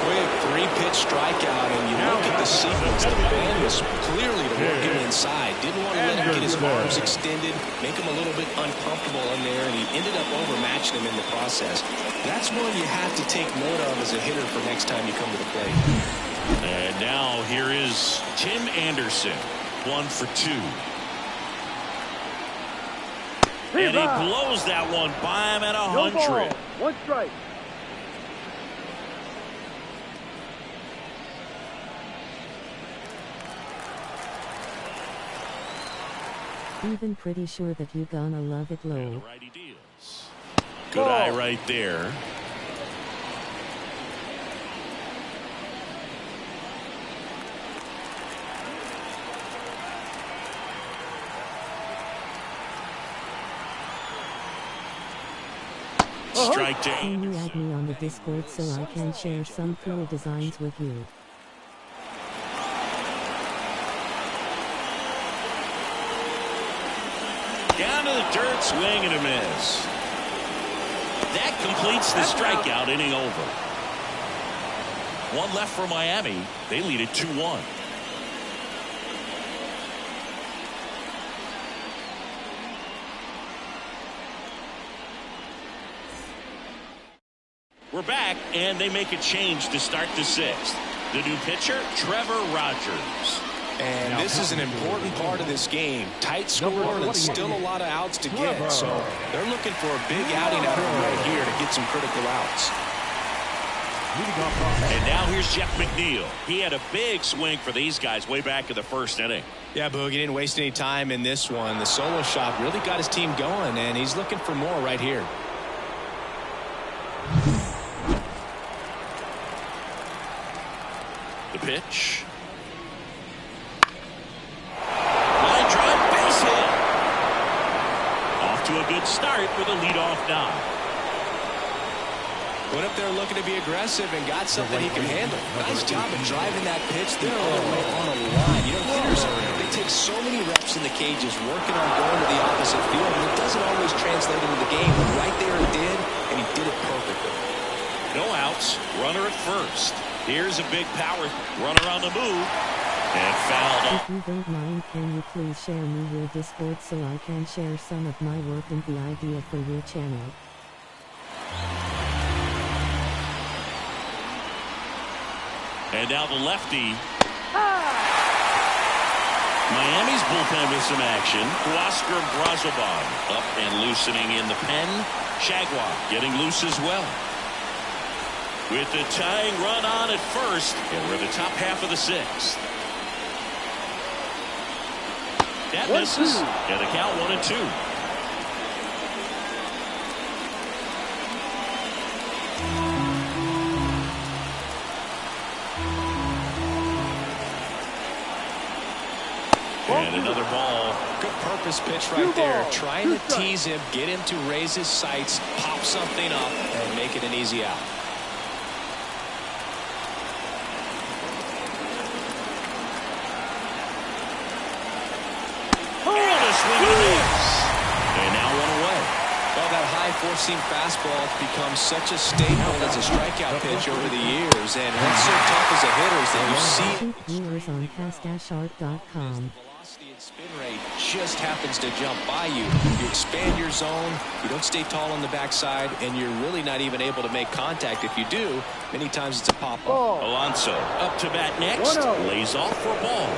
Quick 3-pitch strikeout, and you look at the sequence. The plan was clearly to work him inside. Didn't want to let him get his arms extended, make him a little bit uncomfortable in there, and he ended up overmatching him in the process. That's one you have to take note of as a hitter for next time you come to the plate. And now here is Tim Anderson, 1 for 2. And he blows that one by him at 100. No ball. 1 strike. Even pretty sure that you gonna love it low. Righty deals. Good eye right there. Strike to Can you add me on the Discord so I can share some cool designs with you? Down to the dirt, swing and a miss. That completes the strikeout, inning over. One left for Miami. They lead it 2-1. We're back, and they make a change to start the 6th. The new pitcher, Trevor Rogers. And this is an important part of this game. Tight score and still a lot of outs to get. So they're looking for a big outing out of him right here to get some critical outs. And now here's Jeff McNeil. He had a big swing for these guys way back in the 1st inning. Yeah, Boog, he didn't waste any time in this one. The solo shot really got his team going, and he's looking for more right here. The pitch. Line drive, base hit. Off to a good start with a leadoff knock. Went up there looking to be aggressive and got something he can handle. Nice job of driving that pitch the other way on a line. You know, hitters, they take so many reps in the cages working on going to the opposite field, and it doesn't always translate into the game. But right there it did, and he did it perfectly. No outs, runner at first. Here's a big power runner on the move. And fouled off. If you don't mind, can you please share me your Discord so I can share some of my work and the idea for your channel? And now the lefty. Miami's bullpen with some action. Huascar Brazoban up and loosening in the pen. Shagwar getting loose as well. With the tying run on at first, and we're in the top half of the 6th. That misses. And a count 1-2. And another ball. Good purpose pitch right there. Trying to tease him, get him to raise his sights, pop something up, and make it an easy out. And now one away. Well, that high four-seam fastball has become such a staple as a strikeout pitch over the years, and what's so tough as a hitter is that you see Viewers on cast-art.com. velocity and spin rate just happens to jump by you. You expand your zone, you don't stay tall on the backside, and you're really not even able to make contact. If you do, many times it's a pop-up. Alonso up to bat next, lays off for a ball.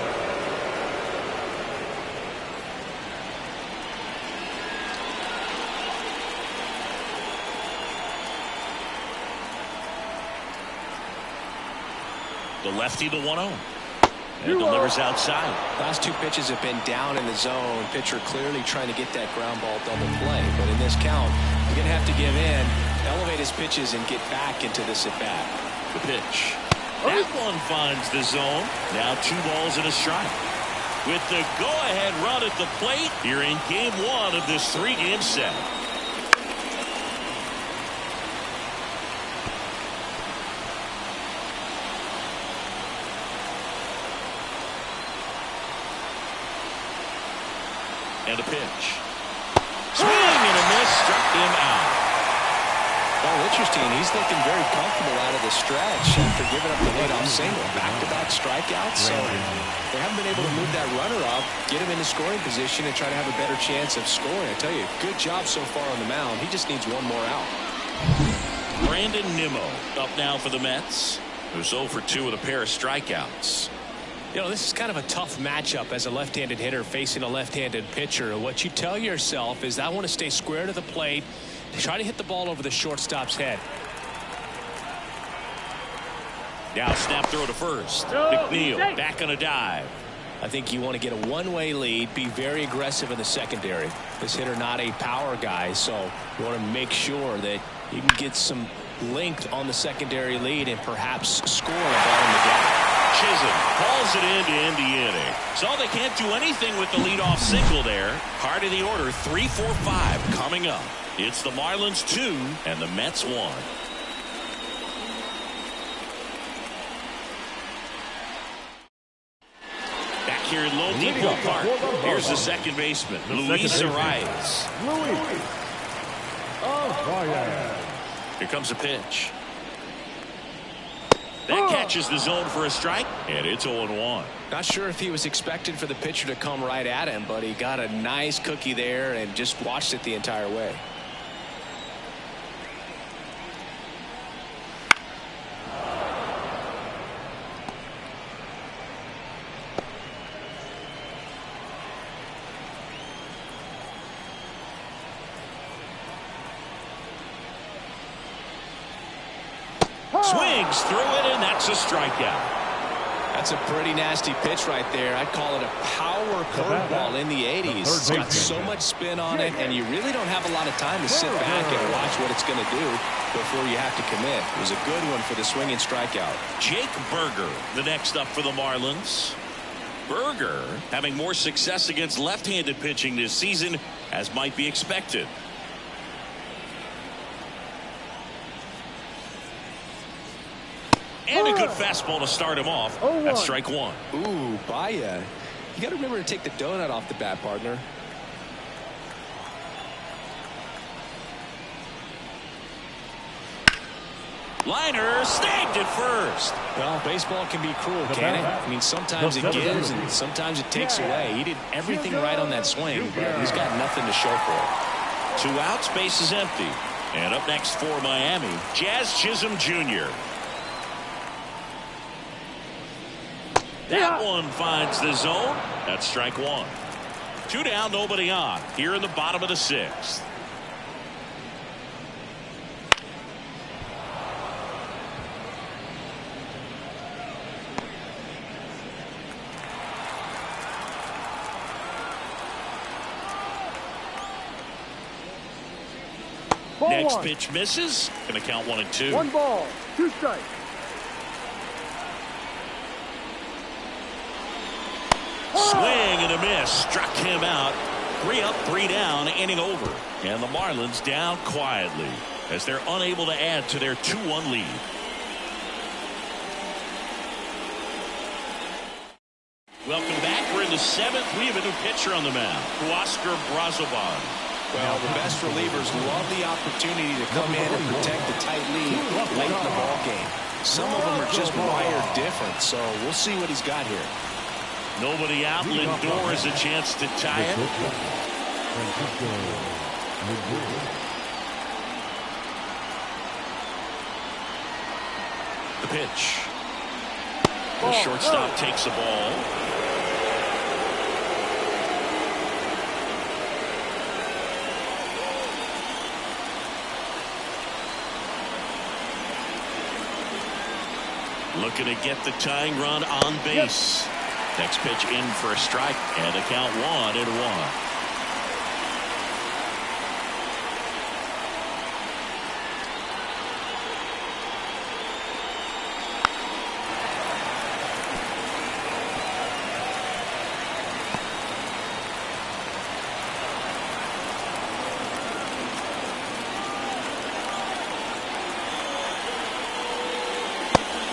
The lefty, the 1-0. And delivers outside. Last 2 pitches have been down in the zone. Pitcher clearly trying to get that ground ball double play. But in this count, you're going to have to give in, elevate his pitches, and get back into this at-bat. The pitch. That one finds the zone. Now 2 balls and a strike. With the go-ahead run at the plate here in Game 1 of this 3-game set. And a pitch. Swing and a miss, struck him out. Well, interesting. He's looking very comfortable out of the stretch after giving up the leadoff single. Back-to-back strikeouts, so they haven't been able to move that runner up, get him into scoring position, and try to have a better chance of scoring. I tell you, good job so far on the mound. He just needs one more out. Brandon Nimmo up now for the Mets, who's 0 for 2 with a pair of strikeouts. You know, this is kind of a tough matchup as a left-handed hitter facing a left-handed pitcher. What you tell yourself is, I want to stay square to the plate, try to hit the ball over the shortstop's head. Now snap throw to first. McNeil back on a dive. I think you want to get a one-way lead, be very aggressive in the secondary. This hitter not a power guy, so you want to make sure that you can get some length on the secondary lead and perhaps score a ball in the gap. Chisholm hauls it in to end the inning. So they can't do anything with the leadoff single there. Heart of the order, 3-4-5 coming up. It's the Marlins 2 and the Mets 1. Back here in Lone Depot Park, here's the second baseman, Luis Arias. Here comes a pitch. That catches the zone for a strike, and it's 0-1. Not sure if he was expecting for the pitcher to come right at him, but he got a nice cookie there and just watched it the entire way. Swings through it, and that's a strikeout. That's a pretty nasty pitch right there. I'd call it a power curveball in the 80s. It's got so much spin on it, and you really don't have a lot of time to sit back and watch what it's going to do before you have to commit. It was a good one for the swinging strikeout. Jake Berger, the next up for the Marlins. Berger having more success against left-handed pitching this season, as might be expected. And a good fastball to start him off. That's strike one. Ooh, Baya. You got to remember to take the donut off the bat, partner. Liner snagged at first. Well, baseball can be cruel, can it? I mean, sometimes it gives and sometimes it takes away. He did everything right on that swing, but he's got nothing to show for it. 2 outs, base is empty. And up next for Miami, Jazz Chisholm Jr. That one finds the zone. That's strike one. 2 down, nobody on. Here in the bottom of the 6th. Next pitch misses. Going to count 1-2. 1 ball, 2 strikes. Swing and a miss. Struck him out. 3 up, 3 down, inning over. And the Marlins down quietly as they're unable to add to their 2-1 lead. Welcome back. We're in the 7th. We have a new pitcher on the mound, Oscar Brazoban. Well, the best relievers love the opportunity to come in and protect the tight lead late in the ball game. Some of them are just wired different, so we'll see what he's got here. Nobody out. Lindor has a chance to tie it. The pitch. The shortstop takes the ball. Looking to get the tying run on base. Next pitch in for a strike, and a count 1-1.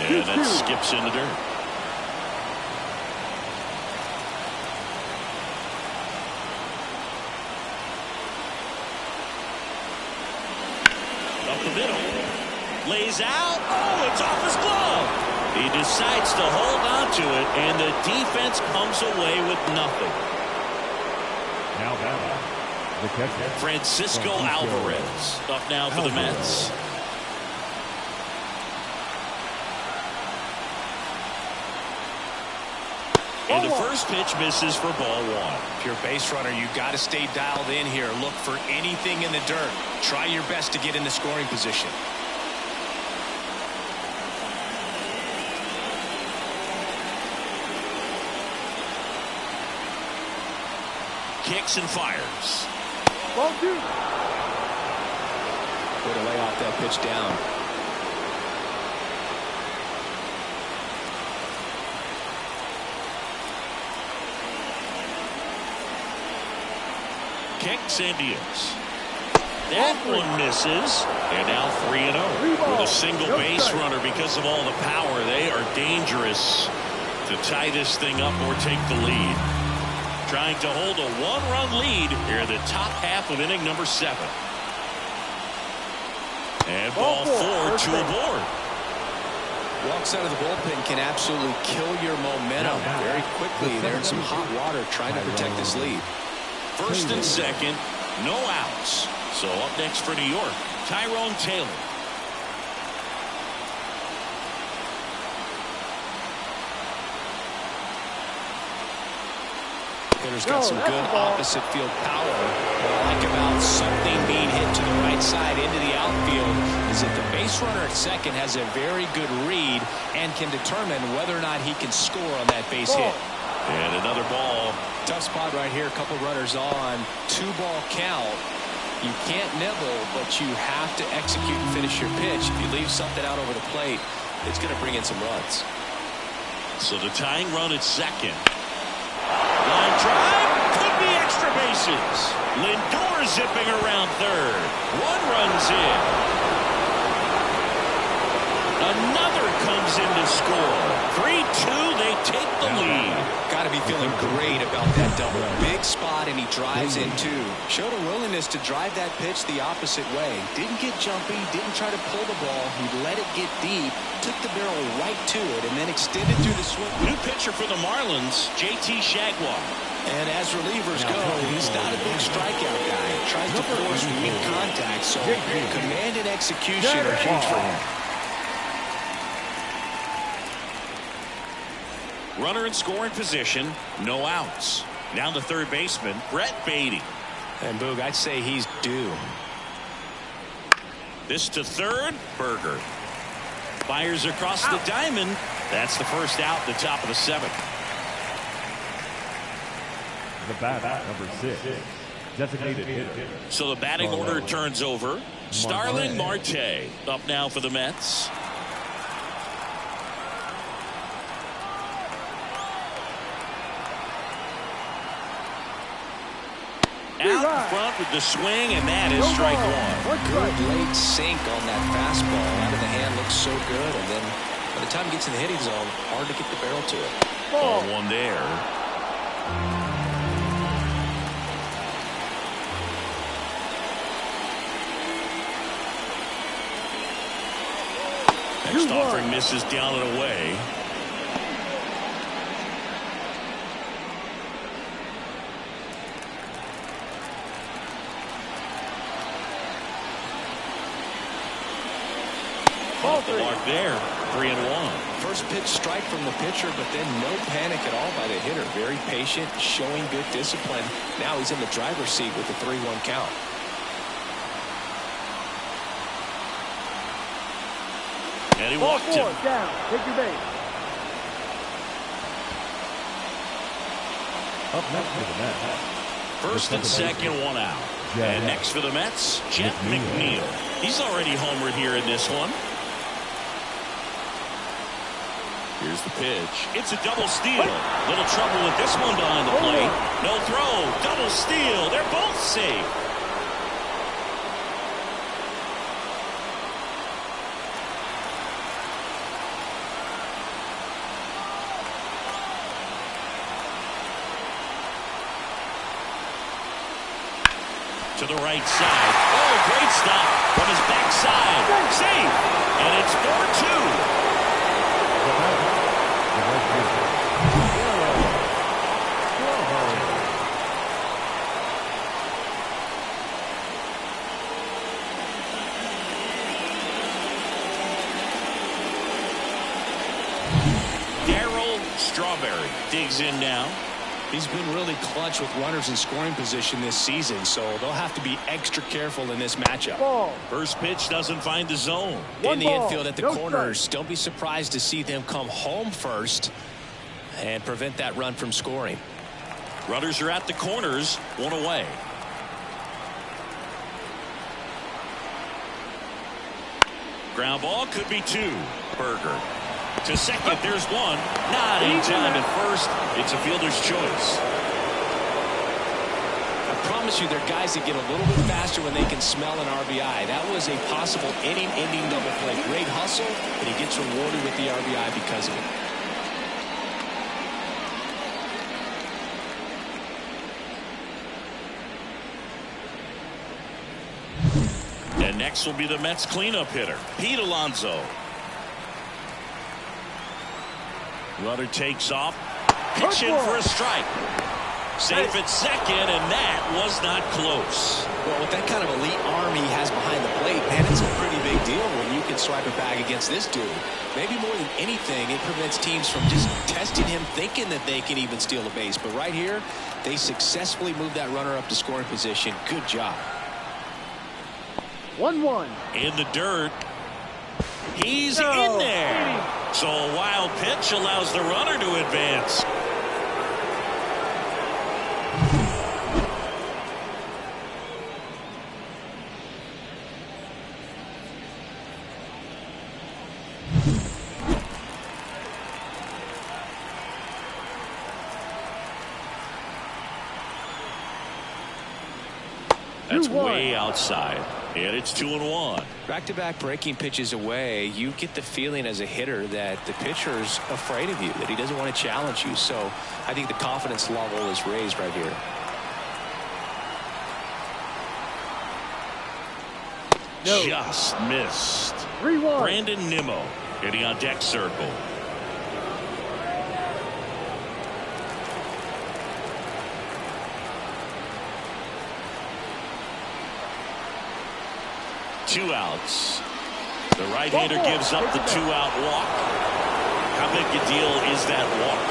And that skips in the dirt. Up the middle. Lays out. Oh, it's off his glove. He decides to hold on to it, and the defense comes away with nothing. Now batting, the catcher, Francisco Alvarez up now for the Mets. And the first pitch misses for ball one. If you're a base runner, you've got to stay dialed in here. Look for anything in the dirt. Try your best to get in the scoring position. Kicks and fires. Ball 2. Way to lay off that pitch down. Kicks and deals. That one misses. And now 3-0. With a single base runner because of all the power, they are dangerous to tie this thing up or take the lead. Trying to hold a one-run lead here in the top half of inning number 7. And ball 4 to a board. Walks out of the bullpen can absolutely kill your momentum very quickly. They're in some hot water trying to protect this lead. First and second, no outs. So up next for New York, Tyrone Taylor. Hitter's got some good opposite field power. What I like about something being hit to the right side into the outfield is that the base runner at second has a very good read and can determine whether or not he can score on that base hit. And another ball. Tough spot right here. A couple runners on. 2-ball count. You can't nibble, but you have to execute and finish your pitch. If you leave something out over the plate, it's going to bring in some runs. So the tying run at second. Line drive. Could be extra bases. Lindor zipping around third. One runs in. Another comes in to score. 3-2. They take the lead. Got to be feeling great about that double. Big spot, and he drives in two. Showed a willingness to drive that pitch the opposite way. Didn't get jumpy, didn't try to pull the ball. He let it get deep, took the barrel right to it, and then extended through the swing. New pitcher for the Marlins, JT Jaguar. And as relievers go, he's not a big strikeout guy. Tries to force weak contact, so command and execution are huge for him. Runner in scoring position, no outs. Now the third baseman, Brett Beatty. And Boog, I'd say he's due. This to third, Berger. Fires across the diamond. That's the first out at the top of the 7th. The bat, number 6. Designated hitter. So the batting order turns over. Starling Marte up now for the Mets. Out front with the swing, and that is strike one. Good late sink on that fastball. Out of the hand looks so good, and then by the time it gets in the hitting zone, hard to get the barrel to it. Ball one there. Next offering misses down and away. Off the mark there. 3-1. First pitch strike from the pitcher, but then no panic at all by the hitter. Very patient, showing good discipline. Now he's in the driver's seat with the 3-1 count. And he walked him. Down. Take your base. Up next for the Mets. First and second, one out. And next for the Mets, Jeff McNeil. He's already homered here in this one. Here's the pitch. It's a double steal. Little trouble with this one behind the plate. No throw. Double steal. They're both safe. To the right side. Oh, great stop from his backside. Safe. And it's 4-2. Strawberry digs in now. He's been really clutch with runners in scoring position this season, so they'll have to be extra careful in this matchup. Ball. First pitch doesn't find the zone. In the ball, infield at the no corners, strike. don't be surprised to see them come home first and prevent that run from scoring. Runners are at the corners, one away. Ground ball could be two. Berger to second. There's one. Not in time at first. It's a fielder's choice. I promise you, there are guys that get a little bit faster when they can smell an RBI. That was a possible inning-ending double play. Great hustle, and he gets rewarded with the RBI because of it. And next will be the Mets cleanup hitter, Pete Alonso. Runner takes off. Pitch in for a strike. Safe at second, and that was not close. Well, with that kind of elite arm he has behind the plate, man, it's a pretty big deal when you can swipe a bag against this dude. Maybe more than anything, it prevents teams from just testing him, thinking that they can even steal a base. But right here, they successfully moved that runner up to scoring position. Good job. 1-1. In the dirt. He's in there. So a wild pitch allows the runner to advance. That's way outside. And it's 2-1. Back-to-back breaking pitches away, you get the feeling as a hitter that the pitcher's afraid of you, that he doesn't want to challenge you. So I think the confidence level is raised right here. No. Just missed. 3-1. Brandon Nimmo hitting on deck circle. Two outs. The right-hander gives up the two-out walk. How big a deal is that walk?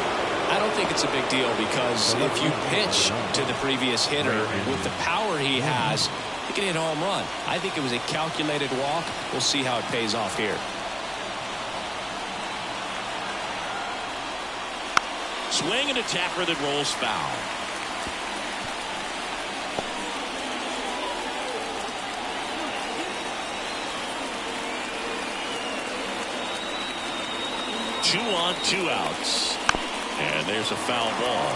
I don't think it's a big deal because if you pitch to the previous hitter with the power he has, he can hit a home run. I think it was a calculated walk. We'll see how it pays off here. Swing and a tapper that rolls foul. Two on, two outs. And there's a foul ball.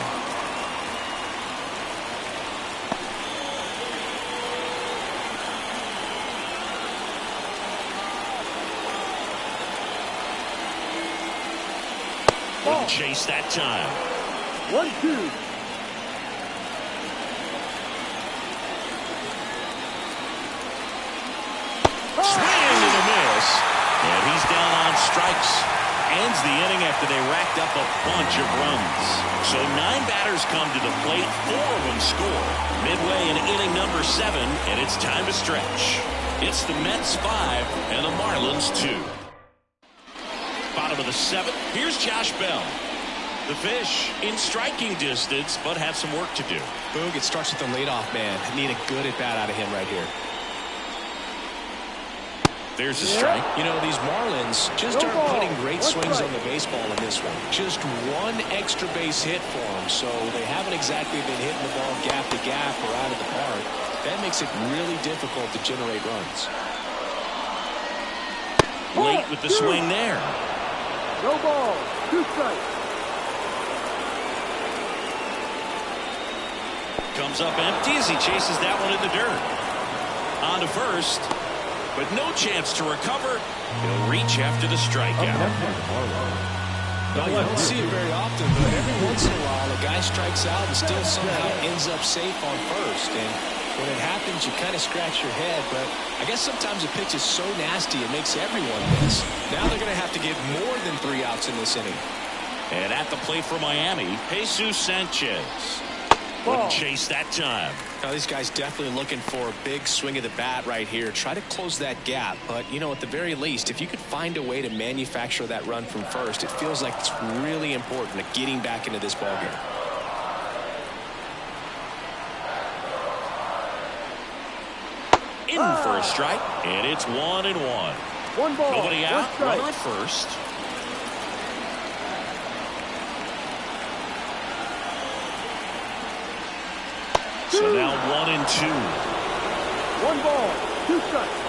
Wouldn't chase that time. 1-2. Swing and a miss. And he's down on strikes. Ends the inning after they racked up a bunch of runs. So 9 batters come to the plate, 4 of them score. Midway in inning number 7, and it's time to stretch. It's the Mets 5 and the Marlins 2. Bottom of the 7th, here's Josh Bell. The Fish in striking distance, but have some work to do. Boog, it starts with the leadoff man. Need a good at-bat out of him right here. There's a strike. You know, these Marlins just aren't putting great swings on the baseball in this one. Just one extra base hit for them, so they haven't exactly been hitting the ball gap to gap or out of the park. That makes it really difficult to generate runs. Late with the swing there. No ball. 2 strikes. Comes up empty as he chases that one in the dirt. On to first. But no chance to recover. He'll reach after the strikeout. No, you don't see it very often, but every once in a while a guy strikes out and still somehow ends up safe on first. And when it happens, you kind of scratch your head. But I guess sometimes a pitch is so nasty it makes everyone miss. Now they're going to have to get more than 3 outs in this inning. And at the plate for Miami, Jesus Sanchez. Wouldn't chase that time. Now, these guys definitely looking for a big swing of the bat right here. Try to close that gap. But, you know, at the very least, if you could find a way to manufacture that run from first, it feels like it's really important to getting back into this ballgame. In for a strike, and it's 1-1. One ball. Nobody One out. strike. Runner at first. So now 1-2. One ball. Two strikes.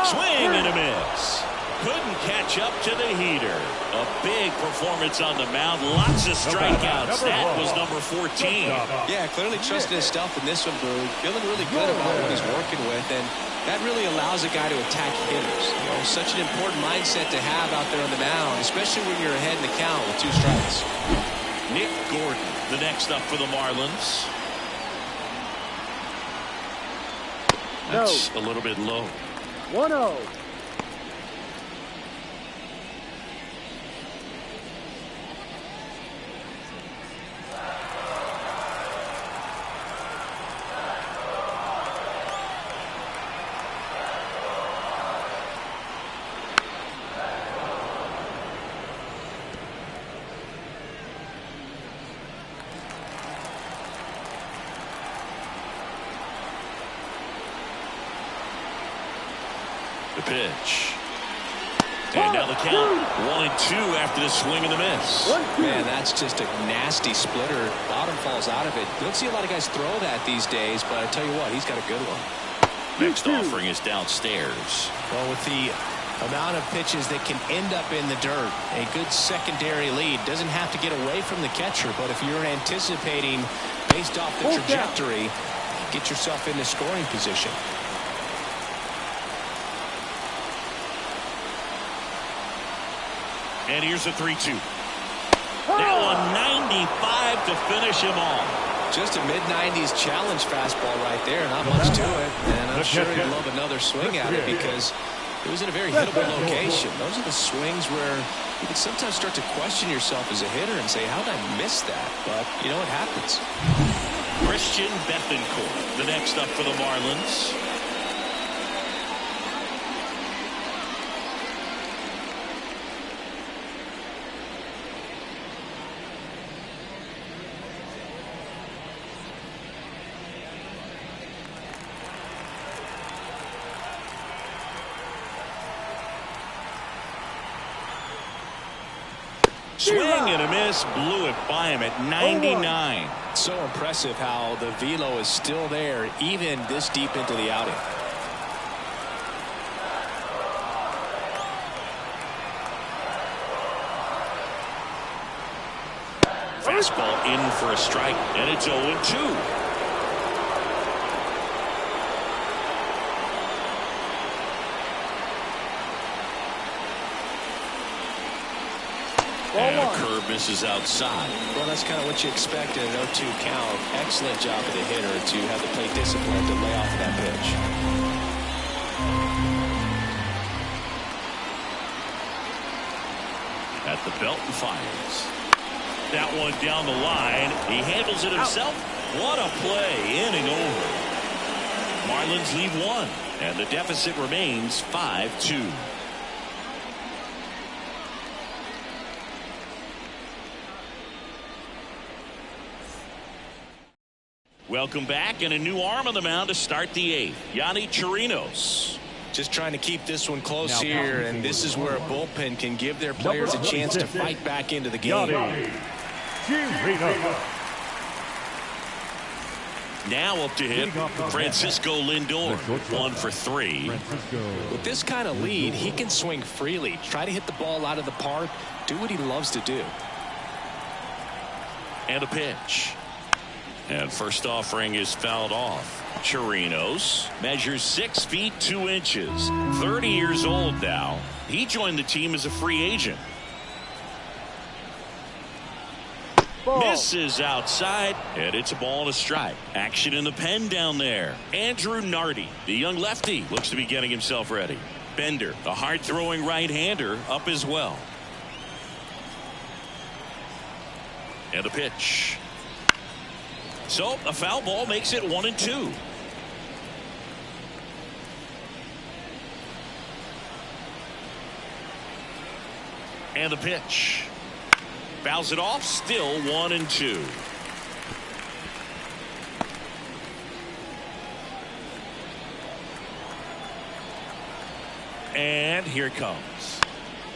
Swing and a miss. Couldn't catch up to the heater. A big performance on the mound. Lots of strikeouts. That was number 14. Yeah, clearly trusting his stuff in this one, Boog. Feeling really good about what he's working with, and that really allows a guy to attack hitters. You know, such an important mindset to have out there on the mound, especially when you're ahead in the count with 2 strikes. Nick Gordon, the next up for the Marlins. That's a little bit low. 1-0. The pitch. And now the count 1-2 after the swing and the miss. Man, that's just a nasty splitter. Bottom falls out of it. You don't see a lot of guys throw that these days, but I tell you what, he's got a good one. Next offering is downstairs. Well, with the amount of pitches that can end up in the dirt, a good secondary lead doesn't have to get away from the catcher, but if you're anticipating based off the trajectory, get yourself into scoring position. And here's a 3-2. Now a 95 to finish him off. Just a mid-90s challenge fastball right there. Not much to it. And I'm sure he'd love another swing at it because it was in a very hittable location. Those are the swings where you can sometimes start to question yourself as a hitter and say, how did I miss that? But, you know, it happens. Christian Bethencourt, the next up for the Marlins. Swing and a miss, blew it by him at 99. So impressive how the velo is still there even this deep into the outing. Fastball in for a strike, and it's 0-2. And a curve misses outside. Well, that's kind of what you expect in an 0-2 count. Excellent job of the hitter to have the plate discipline to lay off of that pitch. At the belt and fires. That one down the line. He handles it himself. What a play. Inning over. Marlins lead 1, and the deficit remains 5-2. Welcome back, and a new arm on the mound to start the 8th. Yonny Chirinos. Just trying to keep this one close here, and this is where a bullpen can give their players a chance to fight back into the game. Now up to hit Francisco Lindor, 1 for 3. With this kind of lead, he can swing freely, try to hit the ball out of the park, do what he loves to do. And a pitch. And first offering is fouled off. Chirinos measures 6 feet 2 inches, 30 years old now. He joined the team as a free agent. Ball. Misses outside, and it's a ball and a strike. Action in the pen down there. Andrew Nardi, the young lefty, looks to be getting himself ready. Bender, the hard-throwing right-hander, up as well. And the pitch. So a foul ball makes it 1-2. And the pitch. Fouls it off, still 1-2. And here it comes.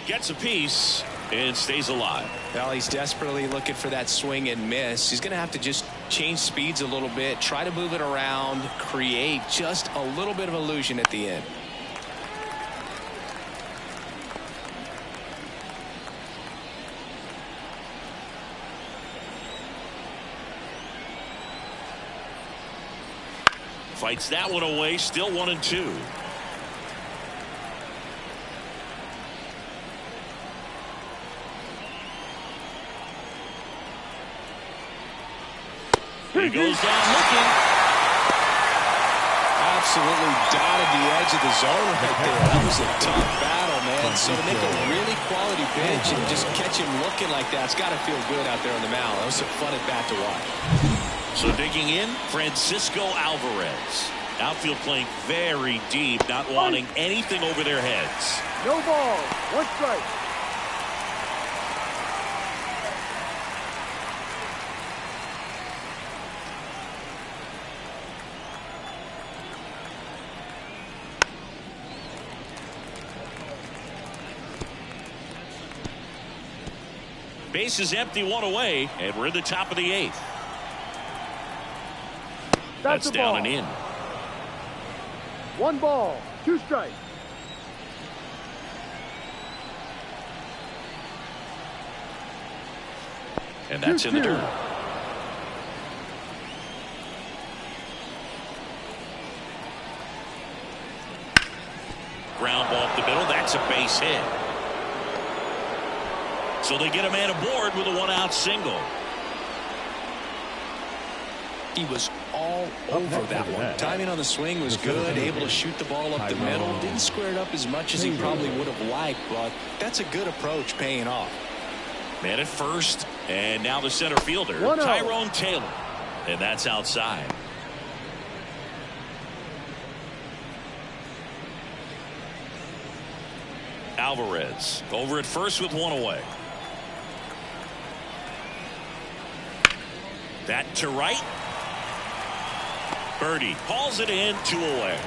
Gets a piece and stays alive. Well, he's desperately looking for that swing and miss. He's going to have to just change speeds a little bit, try to move it around, create just a little bit of illusion at the end. Fights that one away, still 1-2. He goes down looking. Absolutely dotted the edge of the zone right there. That was a tough battle, man. So to make a really quality pitch and just catch him looking like that, it's got to feel good out there on the mound. That was a fun at bat to watch. So digging in, Francisco Alvarez. Outfield playing very deep, not wanting anything over their heads. No ball. One strike. Base is empty, one away, and we're in the top of the 8th. That's down and in. One ball, two strikes. And that's in the dirt. Ground ball up the middle. That's a base hit. So they get a man aboard with a 1-out single. He was all over that one. Timing on the swing was good, able to shoot the ball up the middle. Didn't square it up as much as he probably would have liked, but that's a good approach, paying off. Man at first, and now the center fielder, Tyrone Taylor. And that's outside. Alvarez over at first with one away. That to right. Birdie hauls it in, 2 away.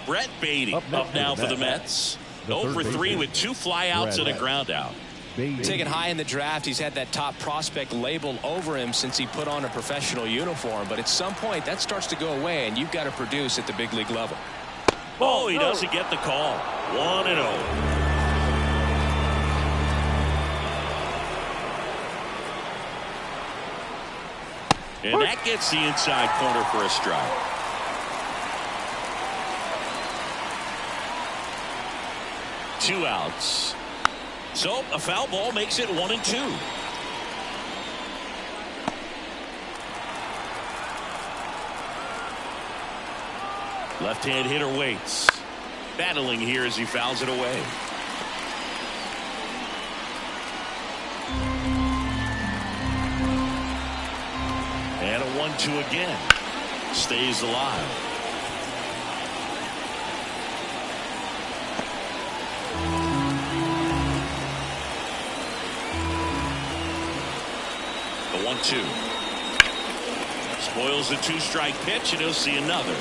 Brett Beatty up now for the Mets. 0 for 3 with 2 flyouts and a ground out. Taken high in the draft, he's had that top prospect label over him since he put on a professional uniform. But at some point, that starts to go away, and you've got to produce at the big league level. Oh, he doesn't get the call. 1-0. And that gets the inside corner for a strike. Two outs. So a foul ball makes it 1-2. Left-hand hitter waits. Battling here as he fouls it away. And a 1-2 again. Stays alive. The 1-2. Spoils the 2-strike pitch, and he'll see another.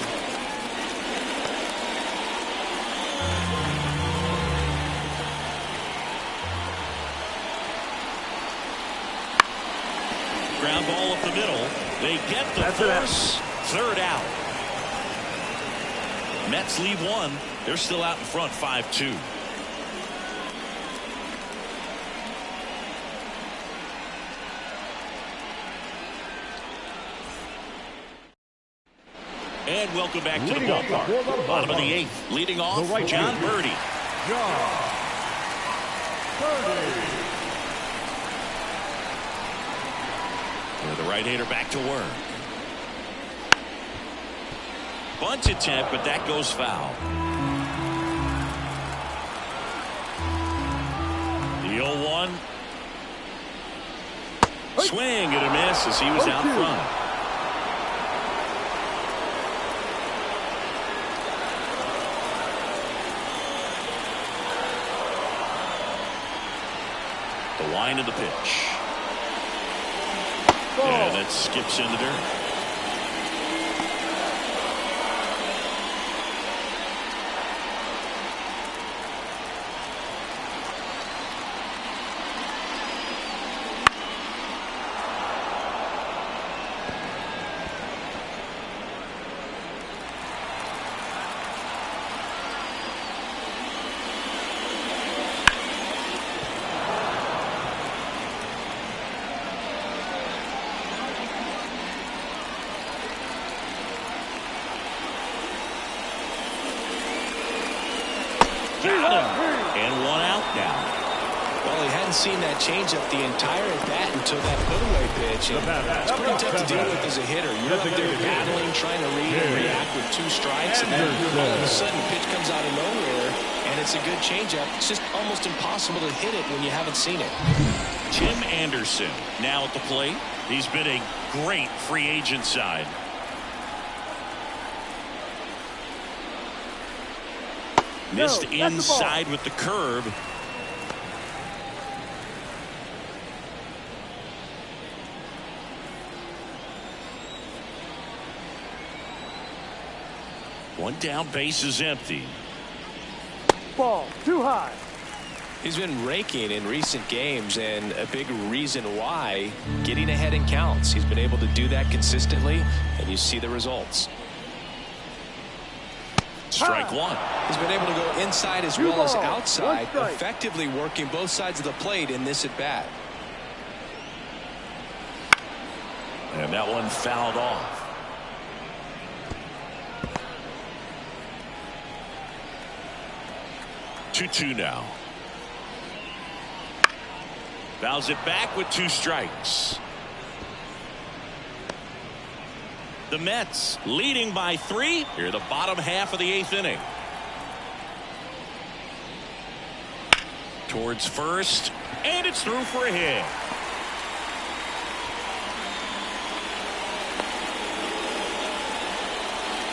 Ground ball up the middle. They get the force. 3rd out. Mets leave 1. They're still out in front, 5-2. And welcome back to the ballpark. Bottom of the 8th. Leading off, John Birdie. The right-hander back to work. Bunt attempt, but that goes foul. The 0-1. Swing and a miss as he was out front. The line of the pitch. Yeah, that skips in the dirt. And 1 out now. Well, he hadn't seen that changeup the entire at bat until that put-away pitch. And it's pretty tough to deal with as a hitter. You're up there battling, trying to read and react with 2 strikes, and then all of a sudden, pitch comes out of nowhere, and it's a good changeup. It's just almost impossible to hit it when you haven't seen it. Tim Anderson now at the plate. He's been a great free agent side. Missed inside with the curve. One down, base is empty. Ball too high. He's been raking in recent games, and a big reason why, getting ahead in counts. He's been able to do that consistently, and you see the results. Strike 1. He's been able to go inside as well as outside, effectively working both sides of the plate in this at bat. And that one fouled off. Two now. Fouls it back with 2 strikes. The Mets leading by 3 here, the bottom half of the 8th inning. Towards first, and it's through for a hit.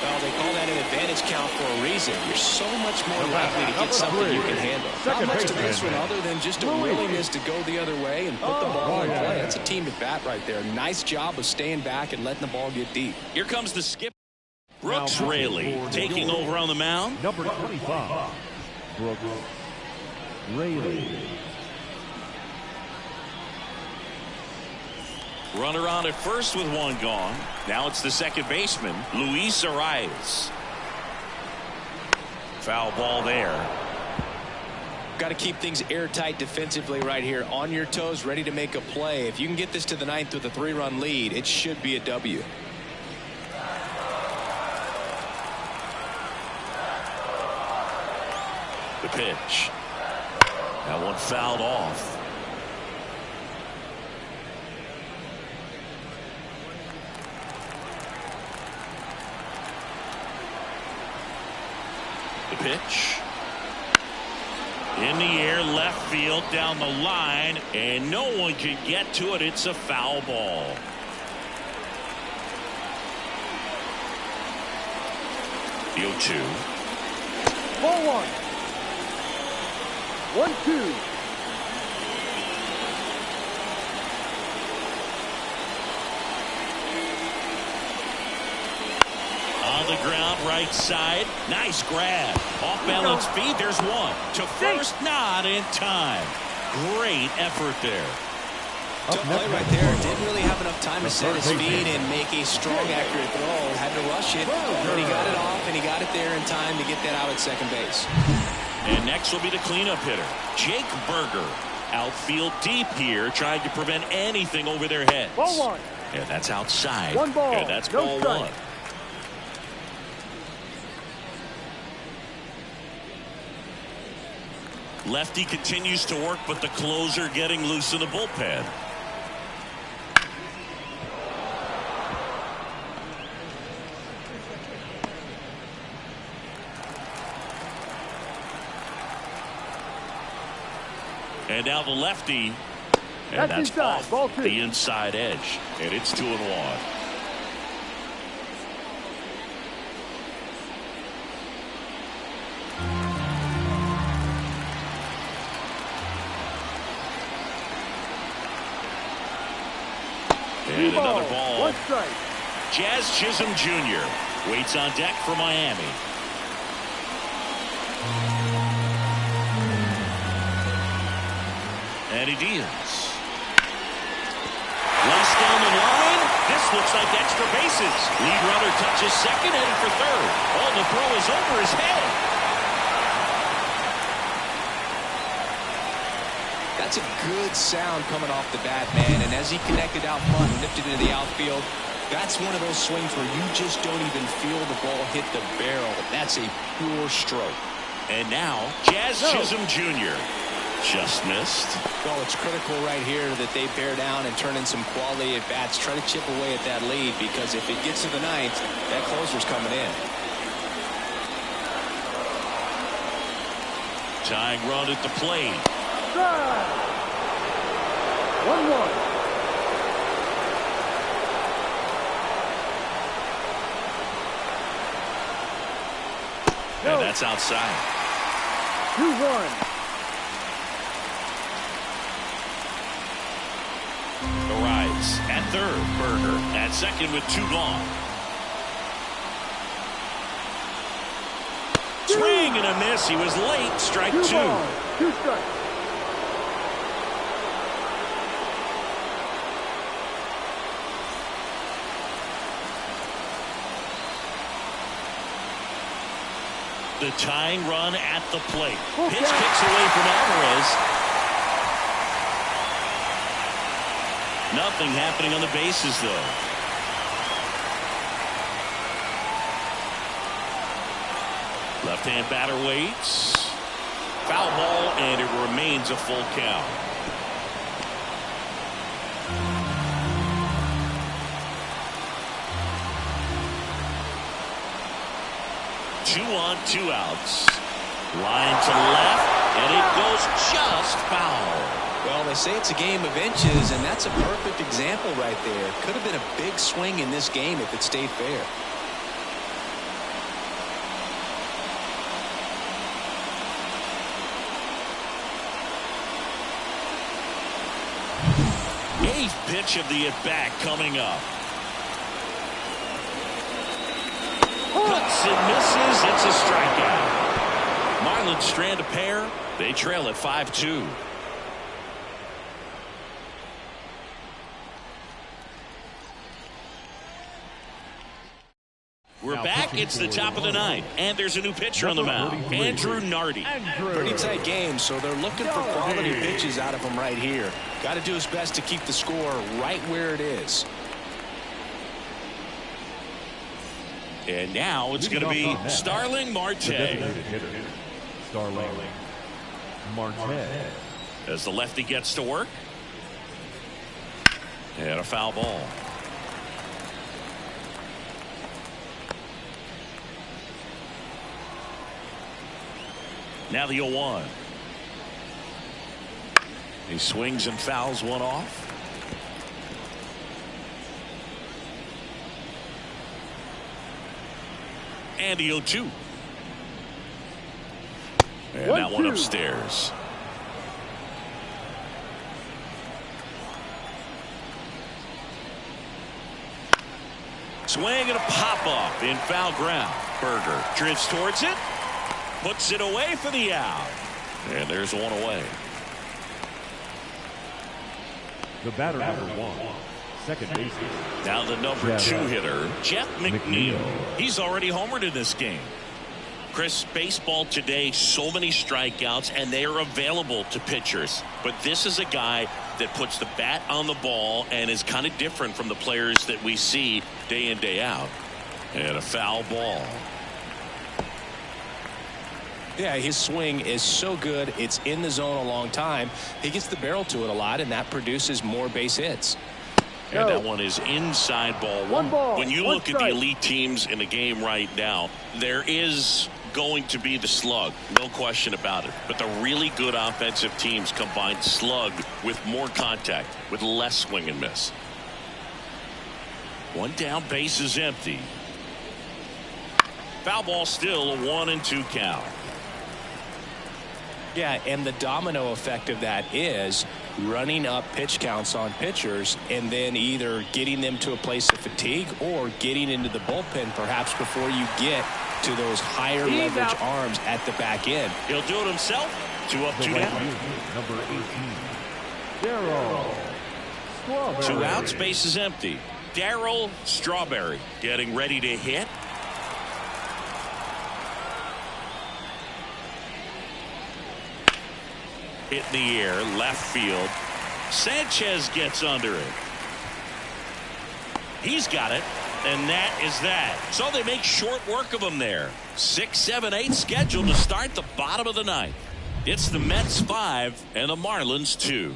Well, they call that an advantage count for a reason. You're so much more likely to get something you can handle. Not much to this one other than just a willingness to go the other way and put the ball in play. That's a team at bat right there. Nice job of staying back and letting the ball get deep. Here comes the skip. Brooks Raley taking over on the mound. Number 25, Brooks Raley. Runner on at first with 1 gone. Now it's the second baseman, Luis Arias. Foul ball there. Got to keep things airtight defensively right here. On your toes, ready to make a play. If you can get this to the 9th with a 3-run lead, it should be a W. The pitch. That one fouled off. The pitch. In the air, left field, down the line, and no one can get to it. It's a foul ball. The 0-2. Ball 1. 1-2. On the ground, right side. Nice grab. Off balance feed. There's 1. To first, not in time. Great effort there. Tough play right there. Didn't really have enough time to set his feet and make a strong, accurate throw. Had to rush it, but he got it off, and he got it there in time to get that out at second base. And next will be the cleanup hitter, Jake Berger. Outfield deep here, trying to prevent anything over their heads. Ball 1. Yeah, that's outside. 1 ball. Yeah, that's no ball strike. 1. Lefty continues to work, but the closer getting loose in the bullpen. And now the lefty. And that's inside. Ball off two. the inside edge. And it's 2-1. And another ball. 1 strike. Jazz Chisholm Jr. waits on deck for Miami. And he deals. Laced down the line. This looks like extra bases. Lead runner touches second, heading for third. Oh, the throw is over his head. That's a good sound coming off the bat, man. And as he connected out front and lifted into the outfield, that's one of those swings where you just don't even feel the ball hit the barrel. That's a pure stroke. And now, Jazz Chisholm Jr. just missed. Well, it's critical right here that they bear down and turn in some quality at bats. Try to chip away at that lead, because if it gets to the ninth, that closer's coming in. Tying run at the plate. Drive. 1-1. And that's outside. 2-1. Arrives at third. Berger at second with 2 gone. Swing and a miss. He was late. Strike 2. 2 strikes. The tying run at the plate. Pitch kicks away from Alvarez. Nothing happening on the bases, though. Left-hand batter waits. Foul ball, and it remains a full count. Two on, 2 outs. Line to left, and it goes just foul. Well, they say it's a game of inches, and that's a perfect example right there. Could have been a big swing in this game if it stayed fair. Eighth pitch of the at-bat coming up. Cuts and misses. It's a strikeout. Marlins strand a pair. They trail at 5-2. We're back. It's the top of the ninth, and there's a new pitcher on the mound, Andrew Nardi. Pretty tight game, so they're looking for quality pitches out of him right here. Got to do his best to keep the score right where it is. And now it's going to be Starling Marte. Starling Marte. As the lefty gets to work. And a foul ball. Now the 0-1. He swings and fouls one off. And the 0-2. And that one upstairs. Swing and a pop off in foul ground. Berger drifts towards it. Puts it away for the out. And there's one away. The batter, number 1, second baseman. Now the number 2 hitter, Jeff McNeil. He's already homered in this game. Chris, baseball today, so many strikeouts, and they are available to pitchers. But this is a guy that puts the bat on the ball and is kind of different from the players that we see day in, day out. And a foul ball. Yeah, his swing is so good. It's in the zone a long time. He gets the barrel to it a lot, and that produces more base hits. And that one is inside ball one. When you look at the elite teams in the game right now, there is going to be the slug, no question about it. But the really good offensive teams combine slug with more contact, with less swing and miss. One down, base is empty. Foul ball, still a 1-2 count. Yeah, and the domino effect of that is running up pitch counts on pitchers and then either getting them to a place of fatigue or getting into the bullpen perhaps before you get to those higher leverage arms at the back end. He'll do it himself. 2 up, 2 down. Number 18, Darryl Strawberry. 2 outs, base is empty. Darryl Strawberry getting ready to hit. Hit in the air, left field. Sanchez gets under it. He's got it, and that is that. So they make short work of him there. 6, 7, 8 scheduled to start the bottom of the ninth. It's the Mets 5 and the Marlins 2.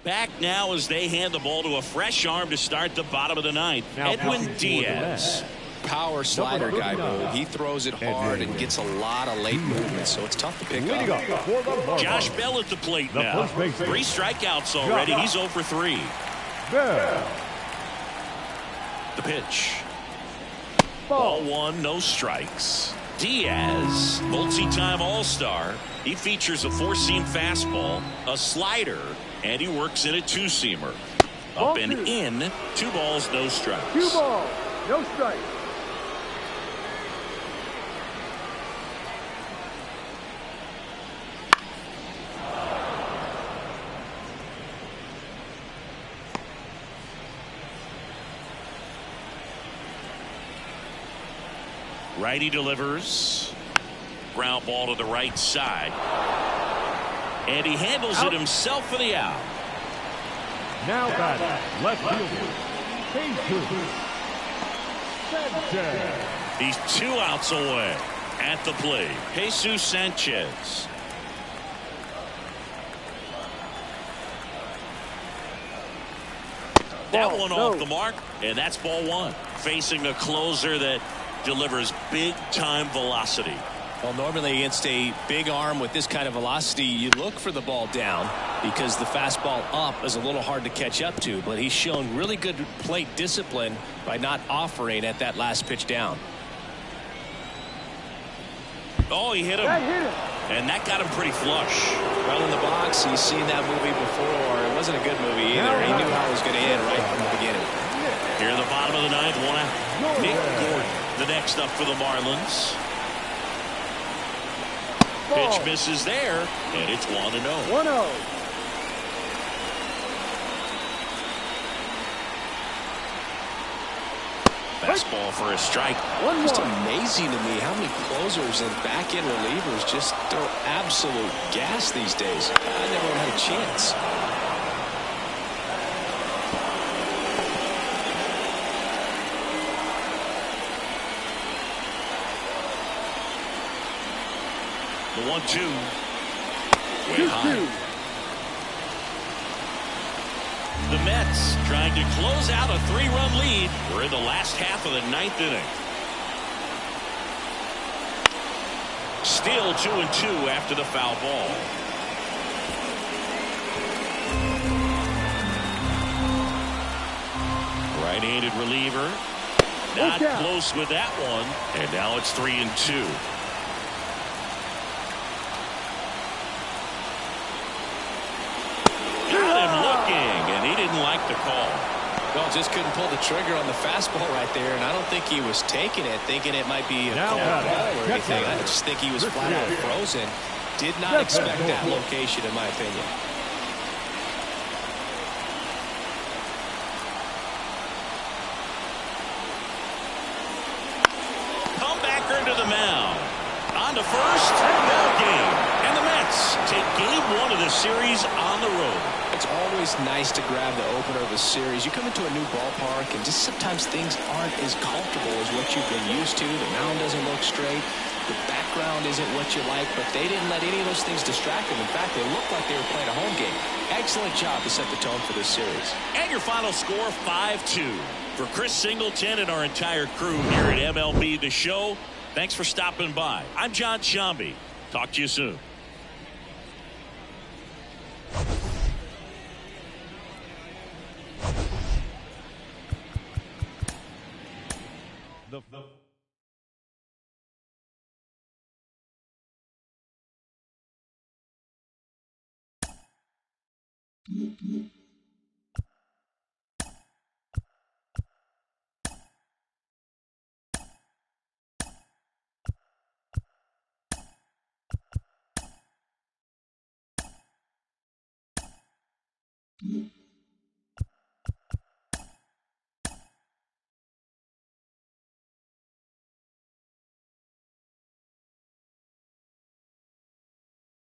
Back now as they hand the ball to a fresh arm to start the bottom of the ninth. Now Edwin Diaz. Power slider guy move. He throws it hard and gets a lot of late movement, so it's tough to pick up. Josh Bell at the plate now. 3 strikeouts already. He's 0 for 3. Bell. The pitch. Ball 1, no strikes. Diaz, multi-time All-Star. He features a 4-seam fastball, a slider, and he works in a 2-seamer. Up and in, 2 balls, no strikes. 2 balls, no strikes. Righty delivers. Ground ball to the right side. And he handles it himself for the out. Now batting, left fielder, Jesus Sanchez. He's 2 outs away at the plate. Jesus Sanchez. That one off the mark, and that's ball 1. Facing a closer that delivers big-time velocity. Well, normally against a big arm with this kind of velocity, you look for the ball down because the fastball up is a little hard to catch up to. But he's shown really good plate discipline by not offering at that last pitch down. Oh, he hit him. And that got him pretty flush. Well, in the box, he's seen that movie before. It wasn't a good movie either. He knew how it was going to end right from the beginning. Here in the bottom of the ninth, 1 out. Nick Gordon, the next up for the Marlins. Pitch misses there, and it's 1-0. 1-0. Fastball for a strike. Just amazing to me how many closers and back-end relievers just throw absolute gas these days. I never had a chance. The 1-2. Way high. The Mets trying to close out a 3-run lead. We're in the last half of the 9th inning. Still 2-2 after the foul ball. Right-handed reliever. Not close with that one. And now it's 3-2. Didn't like the call. Well, just couldn't pull the trigger on the fastball right there, and I don't think he was taking it thinking it might be a called ball or anything. I just think he was flat out frozen. Did not expect that location, in my opinion. Comebacker to the mound. On to first. Ball game. And the Mets Mets take game 1 of the series on the road. It's always nice to grab the opener of a series. You come into a new ballpark, and just sometimes things aren't as comfortable as what you've been used to. The mound doesn't look straight. The background isn't what you like, but they didn't let any of those things distract them. In fact, they looked like they were playing a home game. Excellent job to set the tone for this series. And your final score, 5-2. For Chris Singleton and our entire crew here at MLB The Show, thanks for stopping by. I'm John Shambi. Talk to you soon. Mm-hmm.